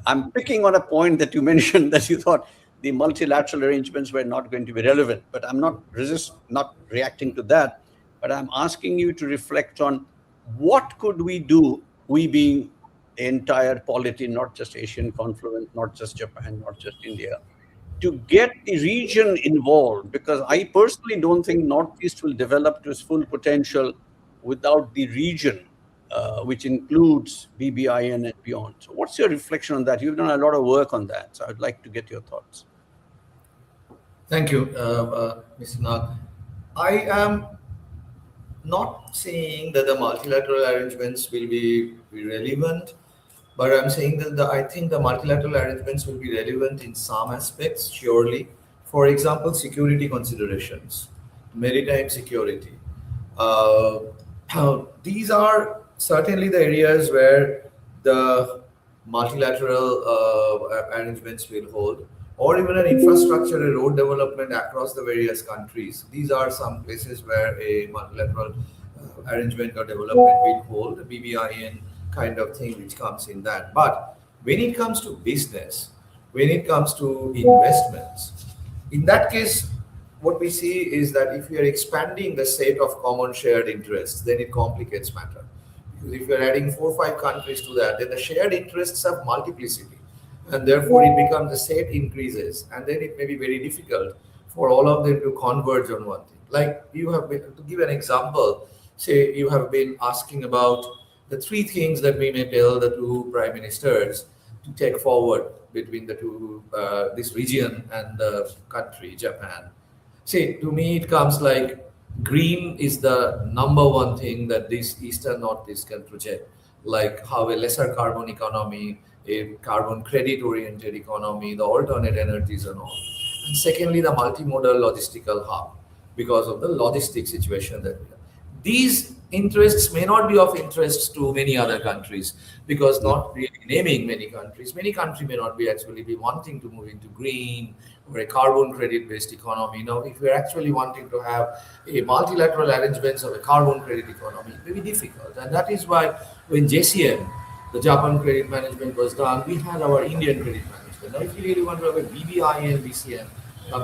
[SPEAKER 2] I'm picking on a point that you mentioned that you thought the multilateral arrangements were not going to be relevant, but I'm not reacting to that, but I'm asking you to reflect on what could we do, we being the entire polity, not just Asian confluence, not just Japan, not just India, to get the region involved, because I personally don't think Northeast will develop to its full potential without the region, which includes BBIN and beyond. So what's your reflection on that? You've done a lot of work on that, so I'd like to get your thoughts.
[SPEAKER 5] Thank you, Mr. Nag. I am not saying that the multilateral arrangements will be relevant, but I'm saying that I think the multilateral arrangements will be relevant in some aspects, surely. For example, security considerations, maritime security. Uh, these are certainly the areas where the multilateral arrangements will hold, or even an infrastructure, a road development across the various countries. These are some places where a multilateral arrangement or development will hold, a BBIN kind of thing which comes in that. But when it comes to business, when it comes to investments, in that case, what we see is that if we are expanding the set of common shared interests, then it complicates matter. Because if you're adding 4 or 5 countries to that, then the shared interests have multiplicity. And therefore it becomes the set increases. And then it may be very difficult for all of them to converge on one thing. Like you have been, to give an example, say you have been asking about the 3 things that we may tell the 2 prime ministers to take forward between the 2, this region and the country, Japan. See, to me, it comes like green is the number one thing that this East and Northeast can project, like how a lesser carbon economy, a carbon credit oriented economy, the alternate energies and all. And secondly, the multimodal logistical hub, because of the logistic situation that we have. These interests may not be of interest to many other countries, because not really naming many countries may not be actually be wanting to move into green or a carbon credit based economy. Now, if we're actually wanting to have a multilateral arrangements of a carbon credit economy, it may be difficult. And that is why when JCM, the Japan credit management was done, we had our Indian credit management. Now, if you really want to have a BBIN, BCM,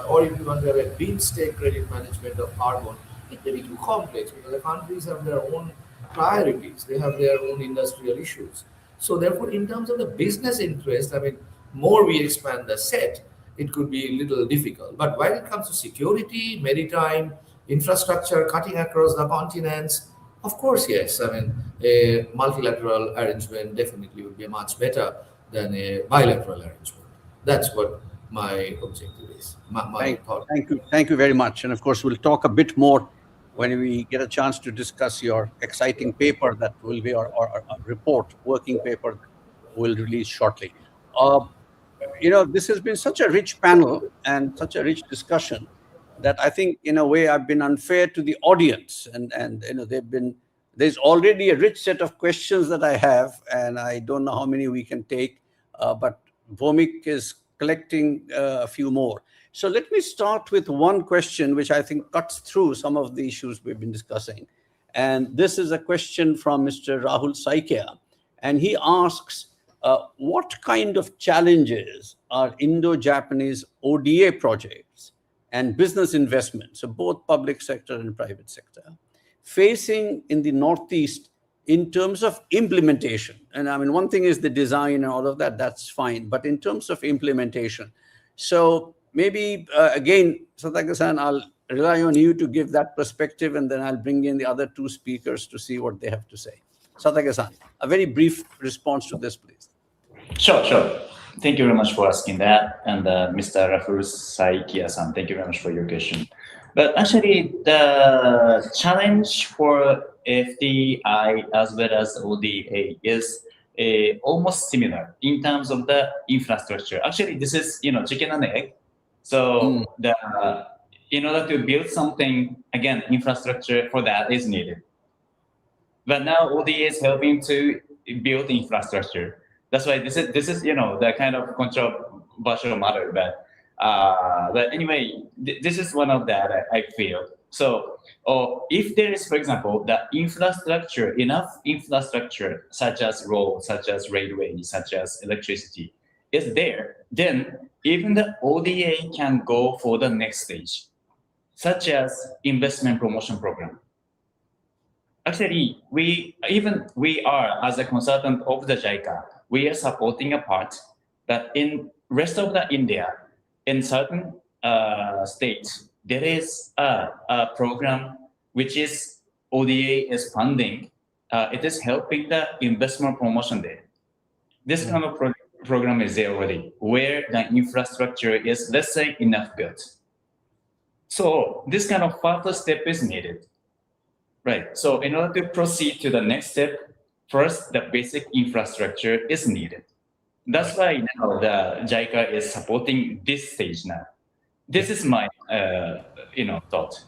[SPEAKER 5] or if you want to have a green state credit management of carbon, it may be too complex because the countries have their own priorities, they have their own industrial issues. So therefore, in terms of the business interest, I mean, more we expand the set, it could be a little difficult. But when it comes to security, maritime, infrastructure, cutting across the continents, of course, yes. I mean, a multilateral arrangement definitely would be much better than a bilateral arrangement. That's what my objective is. My thought.
[SPEAKER 2] Thank you very much. And of course, we'll talk a bit more when we get a chance to discuss your exciting paper that will be our report, working paper that we'll release shortly. This has been such a rich panel and such a rich discussion that I think, in a way, I've been unfair to the audience. And there's already a rich set of questions that I have, and I don't know how many we can take, but Bhomik is collecting a few more. So let me start with one question, which I think cuts through some of the issues we've been discussing. And this is a question from Mr. Rahul Saikia. And he asks, what kind of challenges are Indo-Japanese ODA projects and business investments, so both public sector and private sector, facing in the Northeast in terms of implementation? And I mean, one thing is the design and all of that, that's fine. But in terms of implementation, so maybe, again, Satake-san, I'll rely on you to give that perspective, and then I'll bring in the other 2 speakers to see what they have to say. Satake-san, a very brief response to this, please.
[SPEAKER 3] Sure. Thank you very much for asking that. And Mr. Rahul Saikia-san, thank you very much for your question. But actually, the challenge for FDI as well as ODA is almost similar in terms of the infrastructure. Actually, this is chicken and egg. So in order to build something, again, infrastructure for that is needed. But now ODA is helping to build infrastructure. That's why this is the kind of controversial matter. But anyway, this is one of that I feel. So if there is, for example, the infrastructure, enough infrastructure such as roads, such as railways, such as electricity is there, then even the ODA can go for the next stage, such as investment promotion program. Actually, we are as a consultant of the JICA, we are supporting a part that in rest of the India, in certain states, there is a program which is ODA is funding. It is helping the investment promotion there. This kind of program is there already, where the infrastructure is, let's say, enough built. So this kind of further step is needed. Right. So in order to proceed to the next step, first the basic infrastructure is needed. That's why now the JICA is supporting this stage now. This is my thought.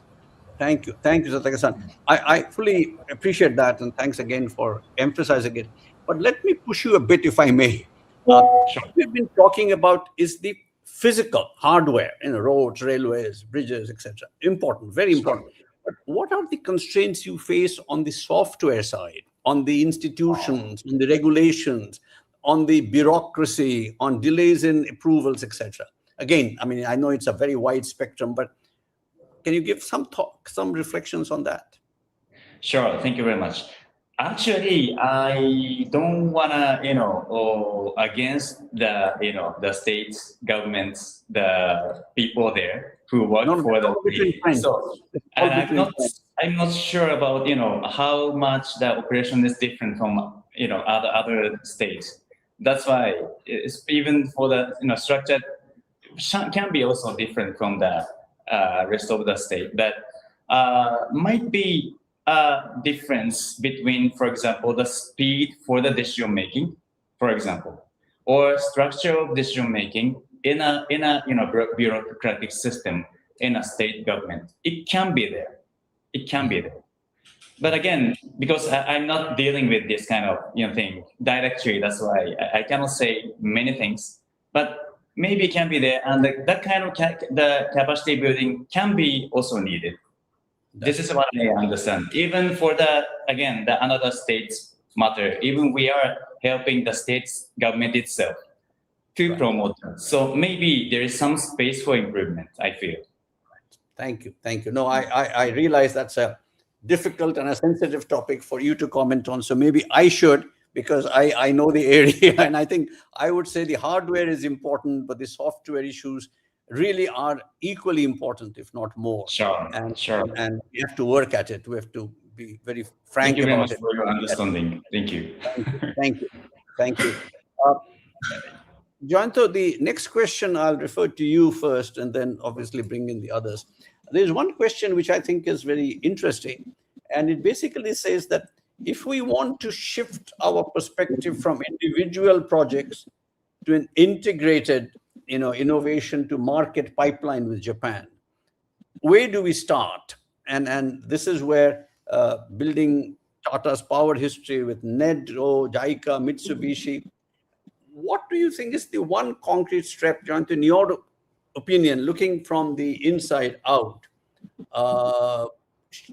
[SPEAKER 2] Thank you, Sataka-san. I fully appreciate that, and thanks again for emphasizing it. But let me push you a bit, if I may. What we've been talking about is the physical hardware, roads, railways, bridges, etc. Important, very important. But what are the constraints you face on the software side, on the institutions, on the regulations, on the bureaucracy, on delays in approvals, etc.? Again, I mean, I know it's a very wide spectrum, but can you give some reflections on that?
[SPEAKER 3] Sure. Thank you very much. Actually, I don't wanna, against the states, governments, the people there who work for the. So, and I'm not sure about how much the operation is different from other states. That's why it's even for the structure can be also different from the rest of the state. But might be a difference between, for example, the speed for the decision making, for example, or structure of decision making in a bureaucratic system in a state government. It can be there. It can be there. But again, because I'm not dealing with this kind of thing directly, that's why I cannot say many things. But maybe it can be there, and that kind of the capacity building can be also needed. This is what I understand. Even for the another states matter. Even we are helping the states government itself to promote them. So maybe there is some space for improvement, I feel.
[SPEAKER 2] Thank you. No, I realize that's a difficult and a sensitive topic for you to comment on. So maybe I should, because I know the area, and I think I would say the hardware is important, but the software issues really are equally important, if not more.
[SPEAKER 3] Sure.
[SPEAKER 2] And we have to work at it. We have to be very frank
[SPEAKER 3] Thank you very
[SPEAKER 2] about
[SPEAKER 3] much for your understanding. Thank you.
[SPEAKER 2] Thank you. Joyanto, the next question I'll refer to you first, and then obviously bring in the others. There's one question which I think is very interesting, and it basically says that if we want to shift our perspective from individual projects to an integrated innovation to market pipeline with Japan, where do we start? And this is where building Tata's power history with NEDO, JICA, Mitsubishi, what do you think is the one concrete step, John, in your opinion, looking from the inside out,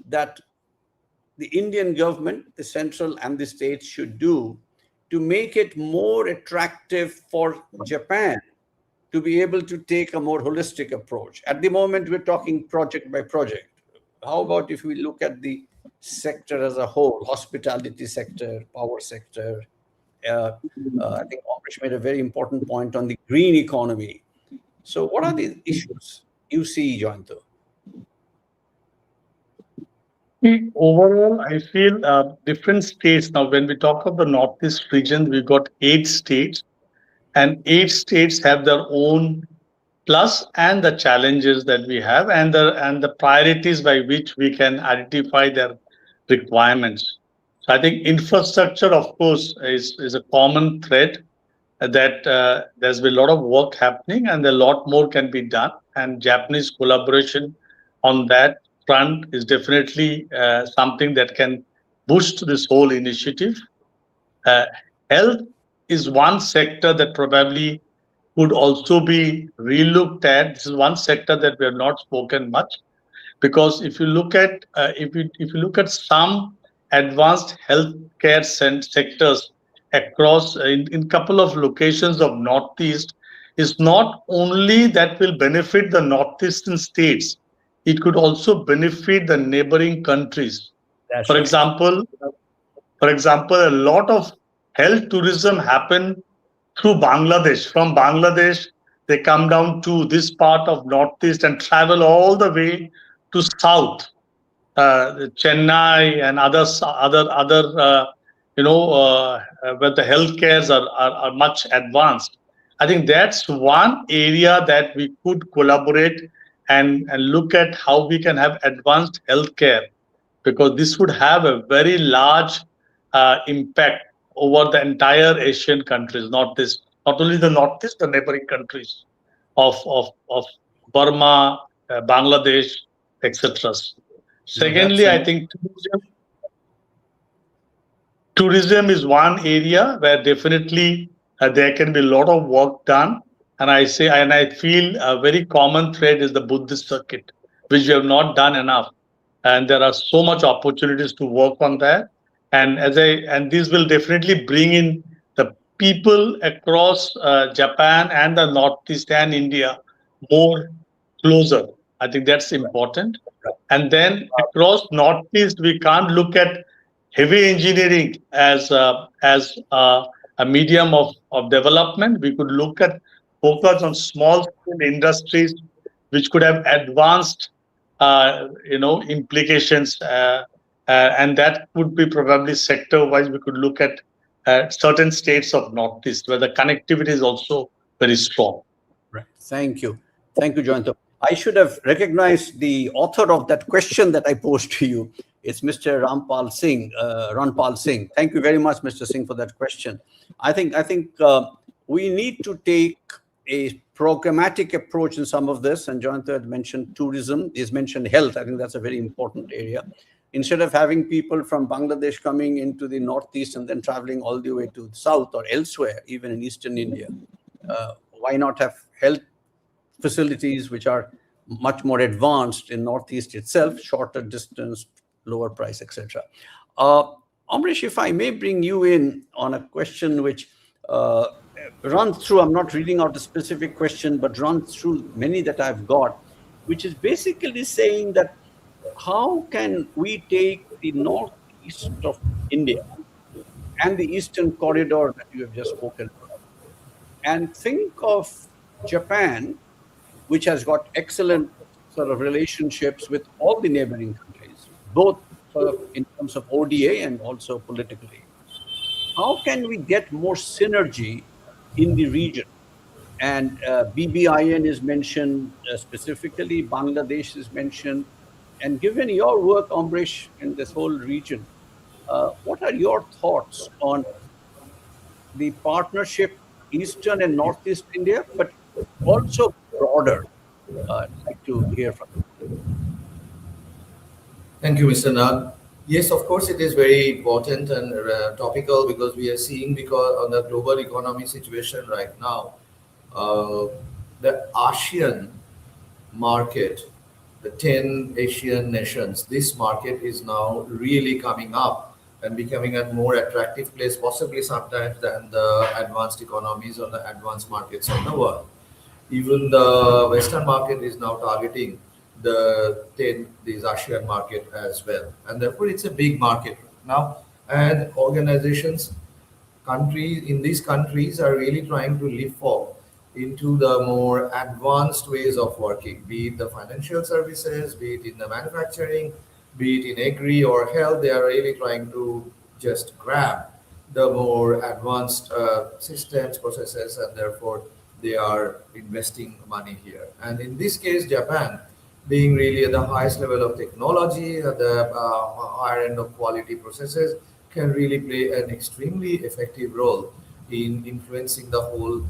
[SPEAKER 2] that the Indian government, the central and the states should do to make it more attractive for Japan to be able to take a more holistic approach? At the moment, we're talking project by project. How about if we look at the sector as a whole, hospitality sector, power sector? I think Amrish made a very important point on the green economy. So what are the issues you see, Joyanto?
[SPEAKER 4] Overall, I feel different states. Now, when we talk of the Northeast region, we've got 8 states, and 8 states have their own plus and the challenges that we have, and the priorities by which we can identify their requirements. So I think infrastructure, of course, is a common thread that there's been a lot of work happening, and a lot more can be done. And Japanese collaboration on that front is definitely something that can boost this whole initiative. Health is one sector that probably could also be relooked at. This is one sector that we have not spoken much, because if you look at some advanced healthcare sectors across in couple of locations of Northeast, is not only that will benefit the Northeastern states, it could also benefit the neighboring countries.
[SPEAKER 2] That's
[SPEAKER 4] For
[SPEAKER 2] right.
[SPEAKER 4] example, a lot of health tourism happen through Bangladesh. From Bangladesh, they come down to this part of Northeast and travel all the way to South, Chennai and other where the healthcares are much advanced. I think that's one area that we could collaborate and look at how we can have advanced healthcare, because this would have a very large impact over the entire Asian countries, not only the Northeast, the neighboring countries of Burma, Bangladesh, etc.
[SPEAKER 2] No, that's
[SPEAKER 4] Secondly, I think tourism is one area where definitely there can be a lot of work done. And I feel a very common thread is the Buddhist circuit, which we have not done enough. And there are so much opportunities to work on that. And this will definitely bring in the people across Japan and the Northeast and India more closer. I think that's important. And then across Northeast, we can't look at heavy engineering as a medium of development. We could look at focus on small scale industries which could have advanced implications, and that would be probably sector wise. We could look at certain states of Northeast where the connectivity is also very strong.
[SPEAKER 2] right. Thank you, Joyanta. I should have recognized the author of that question that I posed to you. It's Mr. Ranpal Singh. Thank you very much, Mr. Singh, for that question. I think we need to take a programmatic approach in some of this. And Joyanta had mentioned tourism, he's mentioned health. I think that's a very important area. Instead of having people from Bangladesh coming into the Northeast and then traveling all the way to the South or elsewhere, even in Eastern India, why not have health facilities which are much more advanced in Northeast itself, shorter distance, lower price, etc. Amrish, if I may bring you in on a question which runs through, I'm not reading out a specific question, but runs through many that I've got, which is basically saying that how can we take the Northeast of India and the Eastern corridor that you have just spoken about and think of Japan, which has got excellent sort of relationships with all the neighboring countries, both sort of in terms of ODA and also politically. How can we get more synergy in the region? And BBIN is mentioned specifically, Bangladesh is mentioned. And given your work, Amrish, in this whole region, what are your thoughts on the partnership, Eastern and Northeast India, but also broader? I'd like to hear from you.
[SPEAKER 5] Thank you, Mr. Nag. Yes, of course, it is very important and topical because we are seeing, because on the global economy situation right now, the ASEAN market, the 10 Asian nations, this market is now really coming up and becoming a more attractive place, possibly sometimes than the advanced economies or the advanced markets of the world. Even the Western market is now targeting this ASEAN market as well. And therefore, it's a big market now. And organizations, countries in these countries are really trying to leapfrog into the more advanced ways of working, be it the financial services, be it in the manufacturing, be it in agri or health. They are really trying to just grab the more advanced systems, processes, and therefore they are investing money here. And in this case, Japan, being really at the highest level of technology, at the higher end of quality processes, can really play an extremely effective role in influencing the whole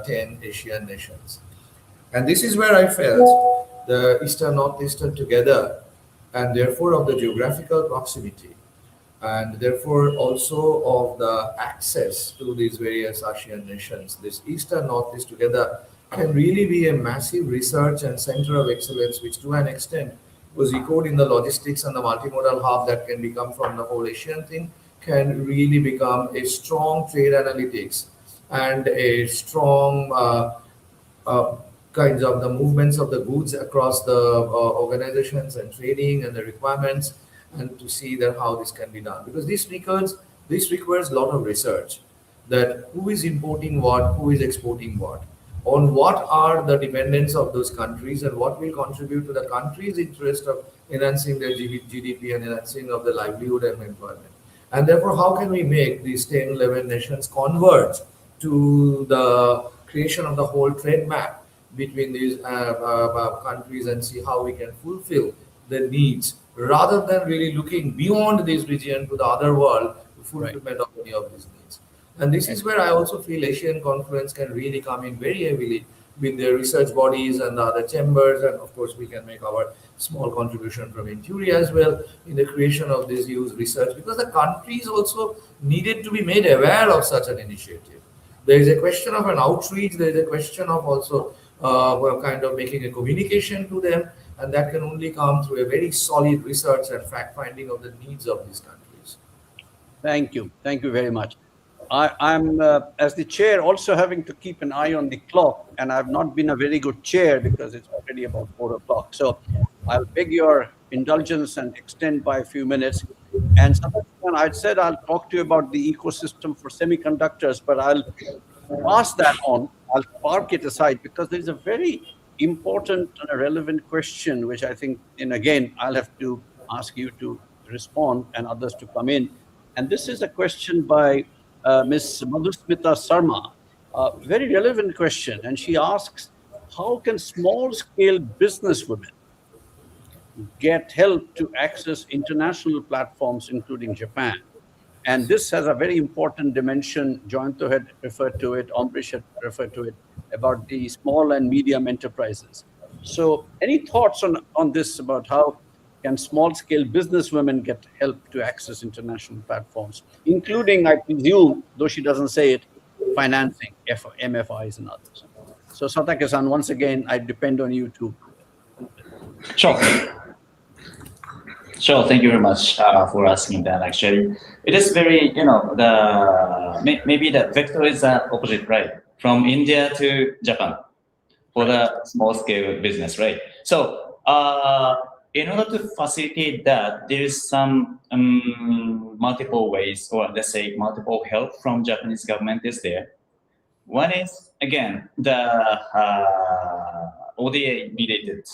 [SPEAKER 5] 10 Asian nations. And this is where I felt the Eastern, Northeastern together, and therefore of the geographical proximity, and therefore also of the access to these various ASEAN nations, this Eastern, Northeast together can really be a massive research and center of excellence, which to an extent was echoed in the logistics and the multimodal hub that can become from the whole Asian thing, can really become a strong trade analytics and a strong kinds of the movements of the goods across the organizations and trading and the requirements. and to see that how this can be done. Because this requires a lot of research, that who is importing what, who is exporting what, on what are the dependence of those countries, and what will contribute to the country's interest of enhancing their GDP and enhancing of the livelihood and employment. And therefore, how can we make these 10, 11 nations converge to the creation of the whole trade map between these countries, and see how we can fulfill the needs, rather than really looking beyond this region to the other world to fulfillment of any of these needs. And this is where I also feel Asian Conference can really come in very heavily with their research bodies and the other chambers. And of course, we can make our small contribution from Inturi as well in the creation of this huge research, because the countries also needed to be made aware of such an initiative. There is a question of an outreach, there is a question of also kind of making a communication to them, and that can only come through a very solid research and fact finding of the needs of these countries.
[SPEAKER 2] Thank you. Thank you very much. I'm, as the chair, also having to keep an eye on the clock, and I've not been a very good chair because it's already about 4 o'clock. So I'll beg your indulgence and extend by a few minutes. And I'd said I'll talk to you about the ecosystem for semiconductors, but I'll pass that on. I'll park it aside because there's a very important and a relevant question, which I think, and again, I'll have to ask you to respond and others to come in. And this is a question by Ms. Madhusmita Sarma, a very relevant question. And she asks, how can small-scale businesswomen get help to access international platforms, including Japan? And this has a very important dimension. Joyanto had referred to it, Ambrish had referred to it, about the small and medium enterprises. So any thoughts on this, about how can small-scale businesswomen get help to access international platforms, including, I presume, though she doesn't say it, financing, MFIs and others? So Satake-san, once again, I depend on you to.
[SPEAKER 3] Sure. Sure. Thank you very much for asking that. Actually, it is very, maybe the vector is the opposite, right? From India to Japan for the small scale business, right? So, in order to facilitate that, there is some multiple ways, or let's say multiple help from Japanese government is there. One is, again, the ODA related.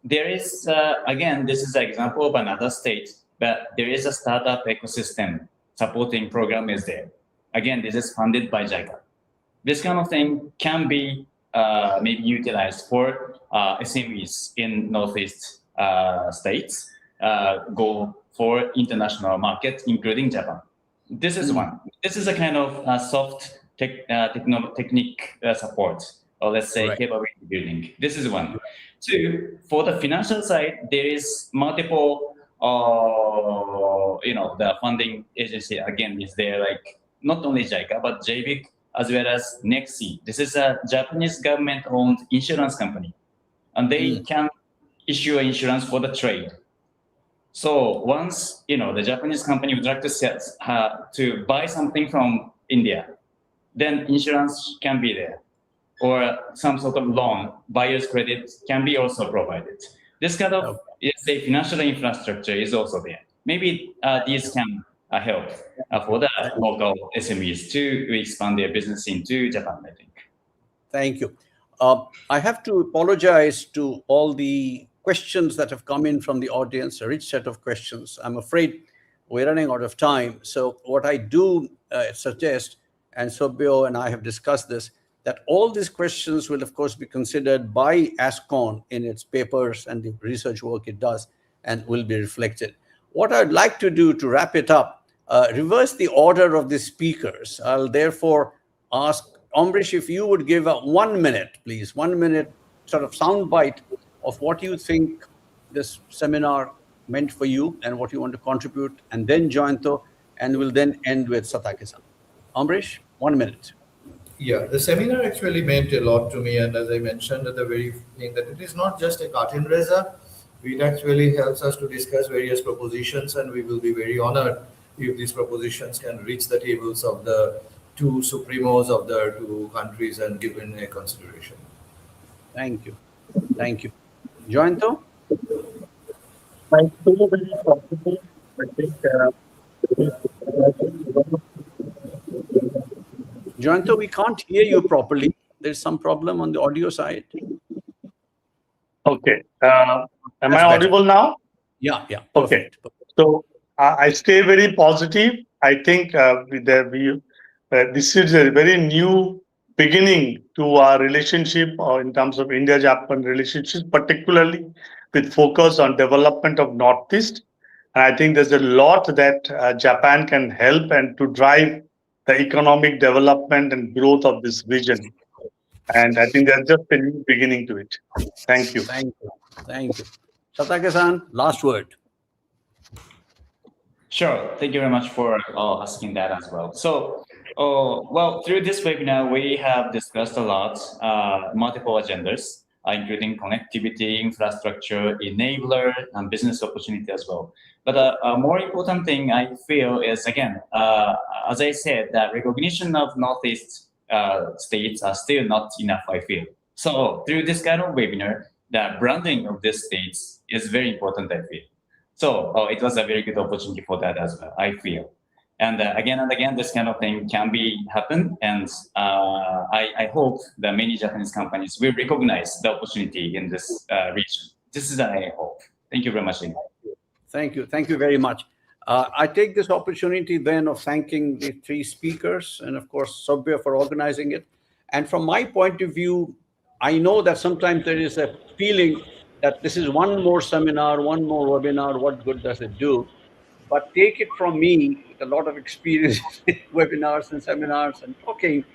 [SPEAKER 3] There is, again, this is an example of another state, but there is a startup ecosystem supporting program is there. Again, this is funded by JICA. This kind of thing can be maybe utilized for SMEs in Northeast states, go for international market, including Japan. This is one. This is a kind of soft technique support, or let's say capability building. This is one. Two, for the financial side, there is multiple, the funding agency, again, is there, like not only JICA, but JBIC, as well as NEXI. This is a Japanese government-owned insurance company, and they can issue insurance for the trade. So once the Japanese company would like to buy something from India, then insurance can be there, or some sort of loan, buyer's credit can be also provided. This kind of, let's say, financial infrastructure is also there. Maybe these can help for the local SMEs to expand their business into Japan, I think.
[SPEAKER 2] Thank you. I have to apologize to all the questions that have come in from the audience, a rich set of questions. I'm afraid we're running out of time. So what I do suggest, and Sobio and I have discussed this, that all these questions will, of course, be considered by ASCON in its papers and the research work it does, and will be reflected. What I'd like to do to wrap it up, reverse the order of the speakers. I'll therefore ask Ambrish if you would give a 1 minute, please, 1 minute sort of soundbite of what you think this seminar meant for you and what you want to contribute, and then Joyanto, and we'll then end with Satake-san. Ambrish, 1 minute.
[SPEAKER 5] Yeah, the seminar actually meant a lot to me, and as I mentioned at the very beginning, that it is not just a curtain raiser. It actually helps us to discuss various propositions, and we will be very honored if these propositions can reach the tables of the two supremos of the two countries and given a consideration.
[SPEAKER 2] Thank you. Thank you. Joyanto?
[SPEAKER 4] My so very positive. I think
[SPEAKER 2] Joyanta, we can't hear you properly. There's some problem on the audio side.
[SPEAKER 4] okay. Am I
[SPEAKER 2] That's better.
[SPEAKER 4] audible now?
[SPEAKER 2] Yeah,
[SPEAKER 4] Okay.
[SPEAKER 2] perfect.
[SPEAKER 4] So I stay very positive. I think this is a very new beginning to our relationship in terms of India-Japan relationships, particularly with focus on development of Northeast. And I think there's a lot that Japan can help and to drive the economic development and growth of this region. And I think there's just a new beginning to it. Thank you.
[SPEAKER 2] Thank you. Thank you. Satake-san, last word.
[SPEAKER 3] Sure. Thank you very much for asking that as well. So, well, through this webinar, we have discussed a lot, multiple agendas, including connectivity, infrastructure, enabler, and business opportunity as well. But a more important thing I feel is, again, as I said, that recognition of Northeast states are still not enough, I feel. So through this kind of webinar, the branding of these states is very important, I feel. So it was a very good opportunity for that as well, I feel. And again, this kind of thing can be happen. And I hope that many Japanese companies will recognize the opportunity in this region. This is I hope. Thank you very much.
[SPEAKER 2] Thank you. Thank you very much. I take this opportunity then of thanking the three speakers and, of course, Sobya for organizing it. And from my point of view, I know that sometimes there is a feeling that this is one more seminar, one more webinar, what good does it do? But take it from me, with a lot of experience in webinars and seminars and talking,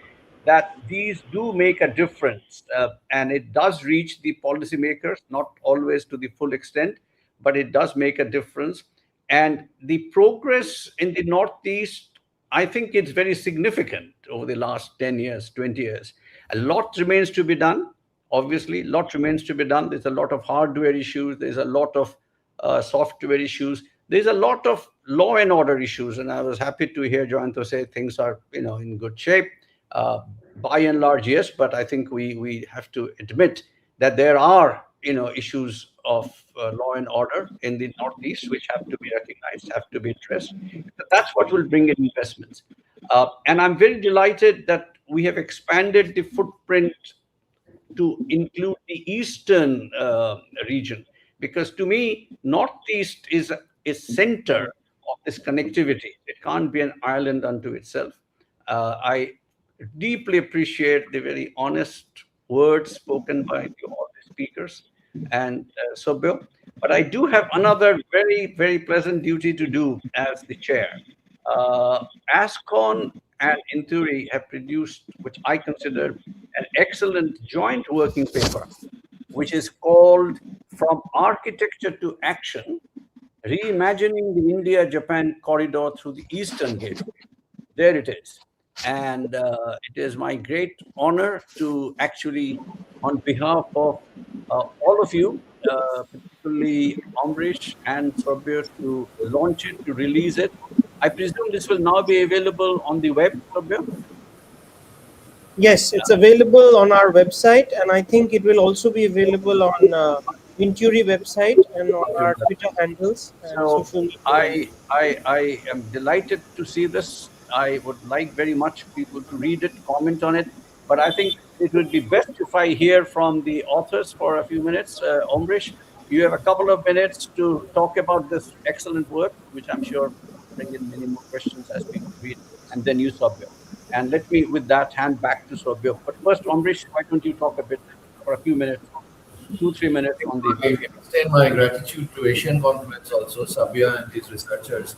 [SPEAKER 2] that these do make a difference. And it does reach the policymakers, not always to the full extent, but it does make a difference. And the progress in the Northeast, I think it's very significant over the last 10 years, 20 years. A lot remains to be done. Obviously, a lot remains to be done. There's a lot of hardware issues. There's a lot of software issues. There's a lot of law and order issues. And I was happy to hear Joanto say things are, in good shape. By and large, yes, but I think we have to admit that there are, issues of law and order in the Northeast, which have to be recognized, have to be addressed. But that's what will bring in investments. And I'm very delighted that we have expanded the footprint to include the eastern region, because to me, Northeast is a center of this connectivity. It can't be an island unto itself. I deeply appreciate the very honest words spoken by all the speakers and Sobyo. But I do have another very, very pleasant duty to do as the chair. ASCON and Inturi have produced, which I consider an excellent joint working paper, which is called From Architecture to Action, Reimagining the India-Japan Corridor Through the Eastern Gateway. There it is. And it is my great honor to actually, on behalf of all of you, particularly Amrish and Sobir, to launch it, to release it. I presume this will now be available on the web, Sobir?
[SPEAKER 1] Yes, it's available on our website, and I think it will also be available on Venturi website and on our Twitter handles and
[SPEAKER 2] So
[SPEAKER 1] social media.
[SPEAKER 2] I am delighted to see this. I would like very much people to read it, comment on it. But I think it would be best if I hear from the authors for a few minutes. Omrish, you have a couple of minutes to talk about this excellent work, which I'm sure will bring in many more questions as we read, and then you, Sobyo. And let me, with that, hand back to Sobyo. But first, Omrish, why don't you talk a bit for a few minutes, 2-3 minutes on the.
[SPEAKER 5] I extend my gratitude to Asian Conference also, Sabia and his researchers,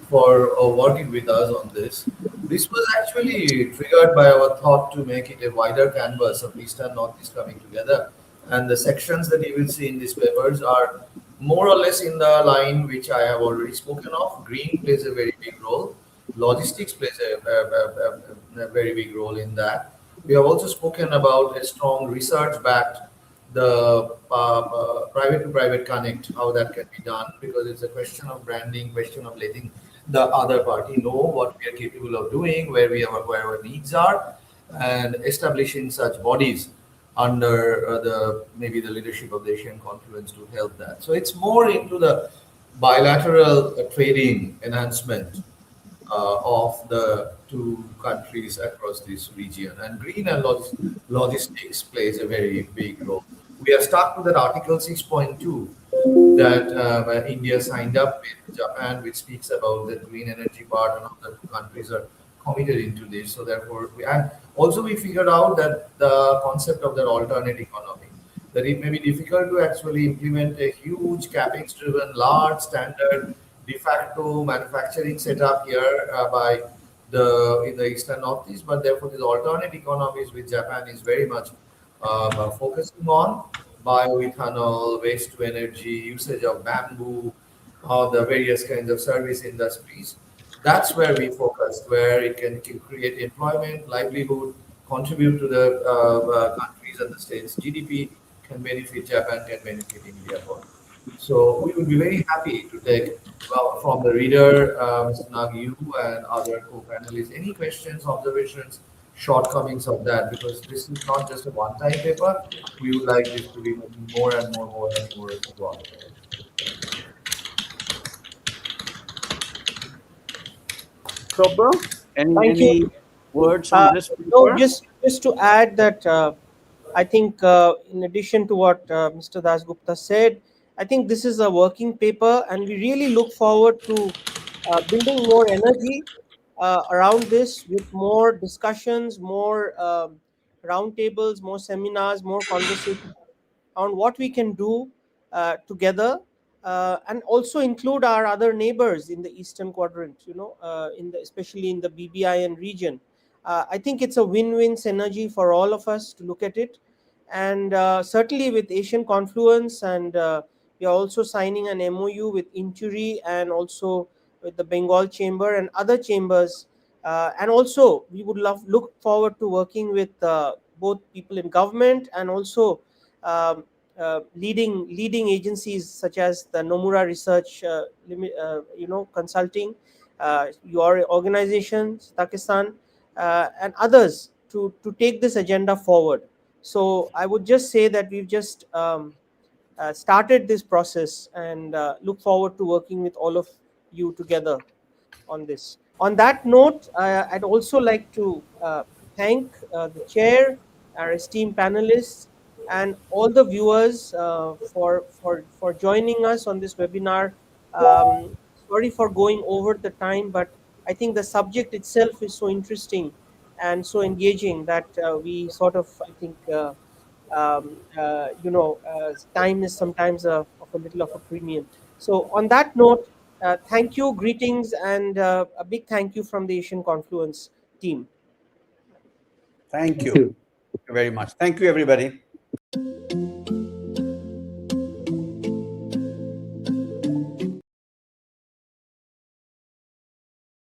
[SPEAKER 5] for working with us on this. This was actually triggered by our thought to make it a wider canvas of East and Northeast coming together. And the sections that you will see in these papers are more or less in the line which I have already spoken of. Green plays a very big role. Logistics plays a very big role in that. We have also spoken about a strong research-backed the private to private connect, how that can be done, because it's a question of branding, question of letting the other party know what we are capable of doing, where our needs are, and establishing such bodies under maybe the leadership of the Asian Confluence to help that. So it's more into the bilateral trading enhancement of the two countries across this region. And green and logistics plays a very big role. We are stuck to that Article 6.2 that India signed up with Japan, which speaks about the green energy part, and other countries are committed into this. So therefore, and also we figured out that the concept of that alternate economy, that it may be difficult to actually implement a huge capex-driven, large standard de facto manufacturing setup here by the in the eastern northeast, but therefore these alternate economies which Japan is very much focusing on bioethanol, waste to energy, usage of bamboo, the various kinds of service industries. That's where we focus, where it can create employment, livelihood, contribute to the countries and the states' GDP, can benefit Japan, can benefit India. So we would be very happy to take from the reader, Mr. Nag, you and other co-panelists, any questions, observations, shortcomings of that, because this is not just a one-time paper. We would like this to be more and more and more as well.
[SPEAKER 2] Shobha,
[SPEAKER 1] Thank you.
[SPEAKER 2] any words on this
[SPEAKER 1] No,
[SPEAKER 2] paper?
[SPEAKER 1] just to add that I think in addition to what Mr. Dasgupta said, I think this is a working paper, and we really look forward to building more energy around this with more discussions, more roundtables, more seminars, more conversations on what we can do together, and also include our other neighbors in the eastern quadrant. Especially in the BBIN region. I think it's a win-win synergy for all of us to look at it, and certainly with Asian Confluence, and we are also signing an MOU with Inturi and also with the Bengal Chamber and other chambers, and also we would look forward to working with both people in government and also um, leading agencies such as the Nomura Research, Consulting, your organizations, Pakistan, and others to take this agenda forward. So I would just say that we've just started this process, and look forward to working with all of you together on this. On that note, I'd also like to thank the chair, our esteemed panelists, and all the viewers for joining us on this webinar. Sorry for going over the time, but I think the subject itself is so interesting and so engaging that we sort of, I think, time is sometimes of a little of a premium. So on that note, thank you, greetings, and a big thank you from the Asian Confluence team.
[SPEAKER 2] Thank you very much. Thank you, everybody.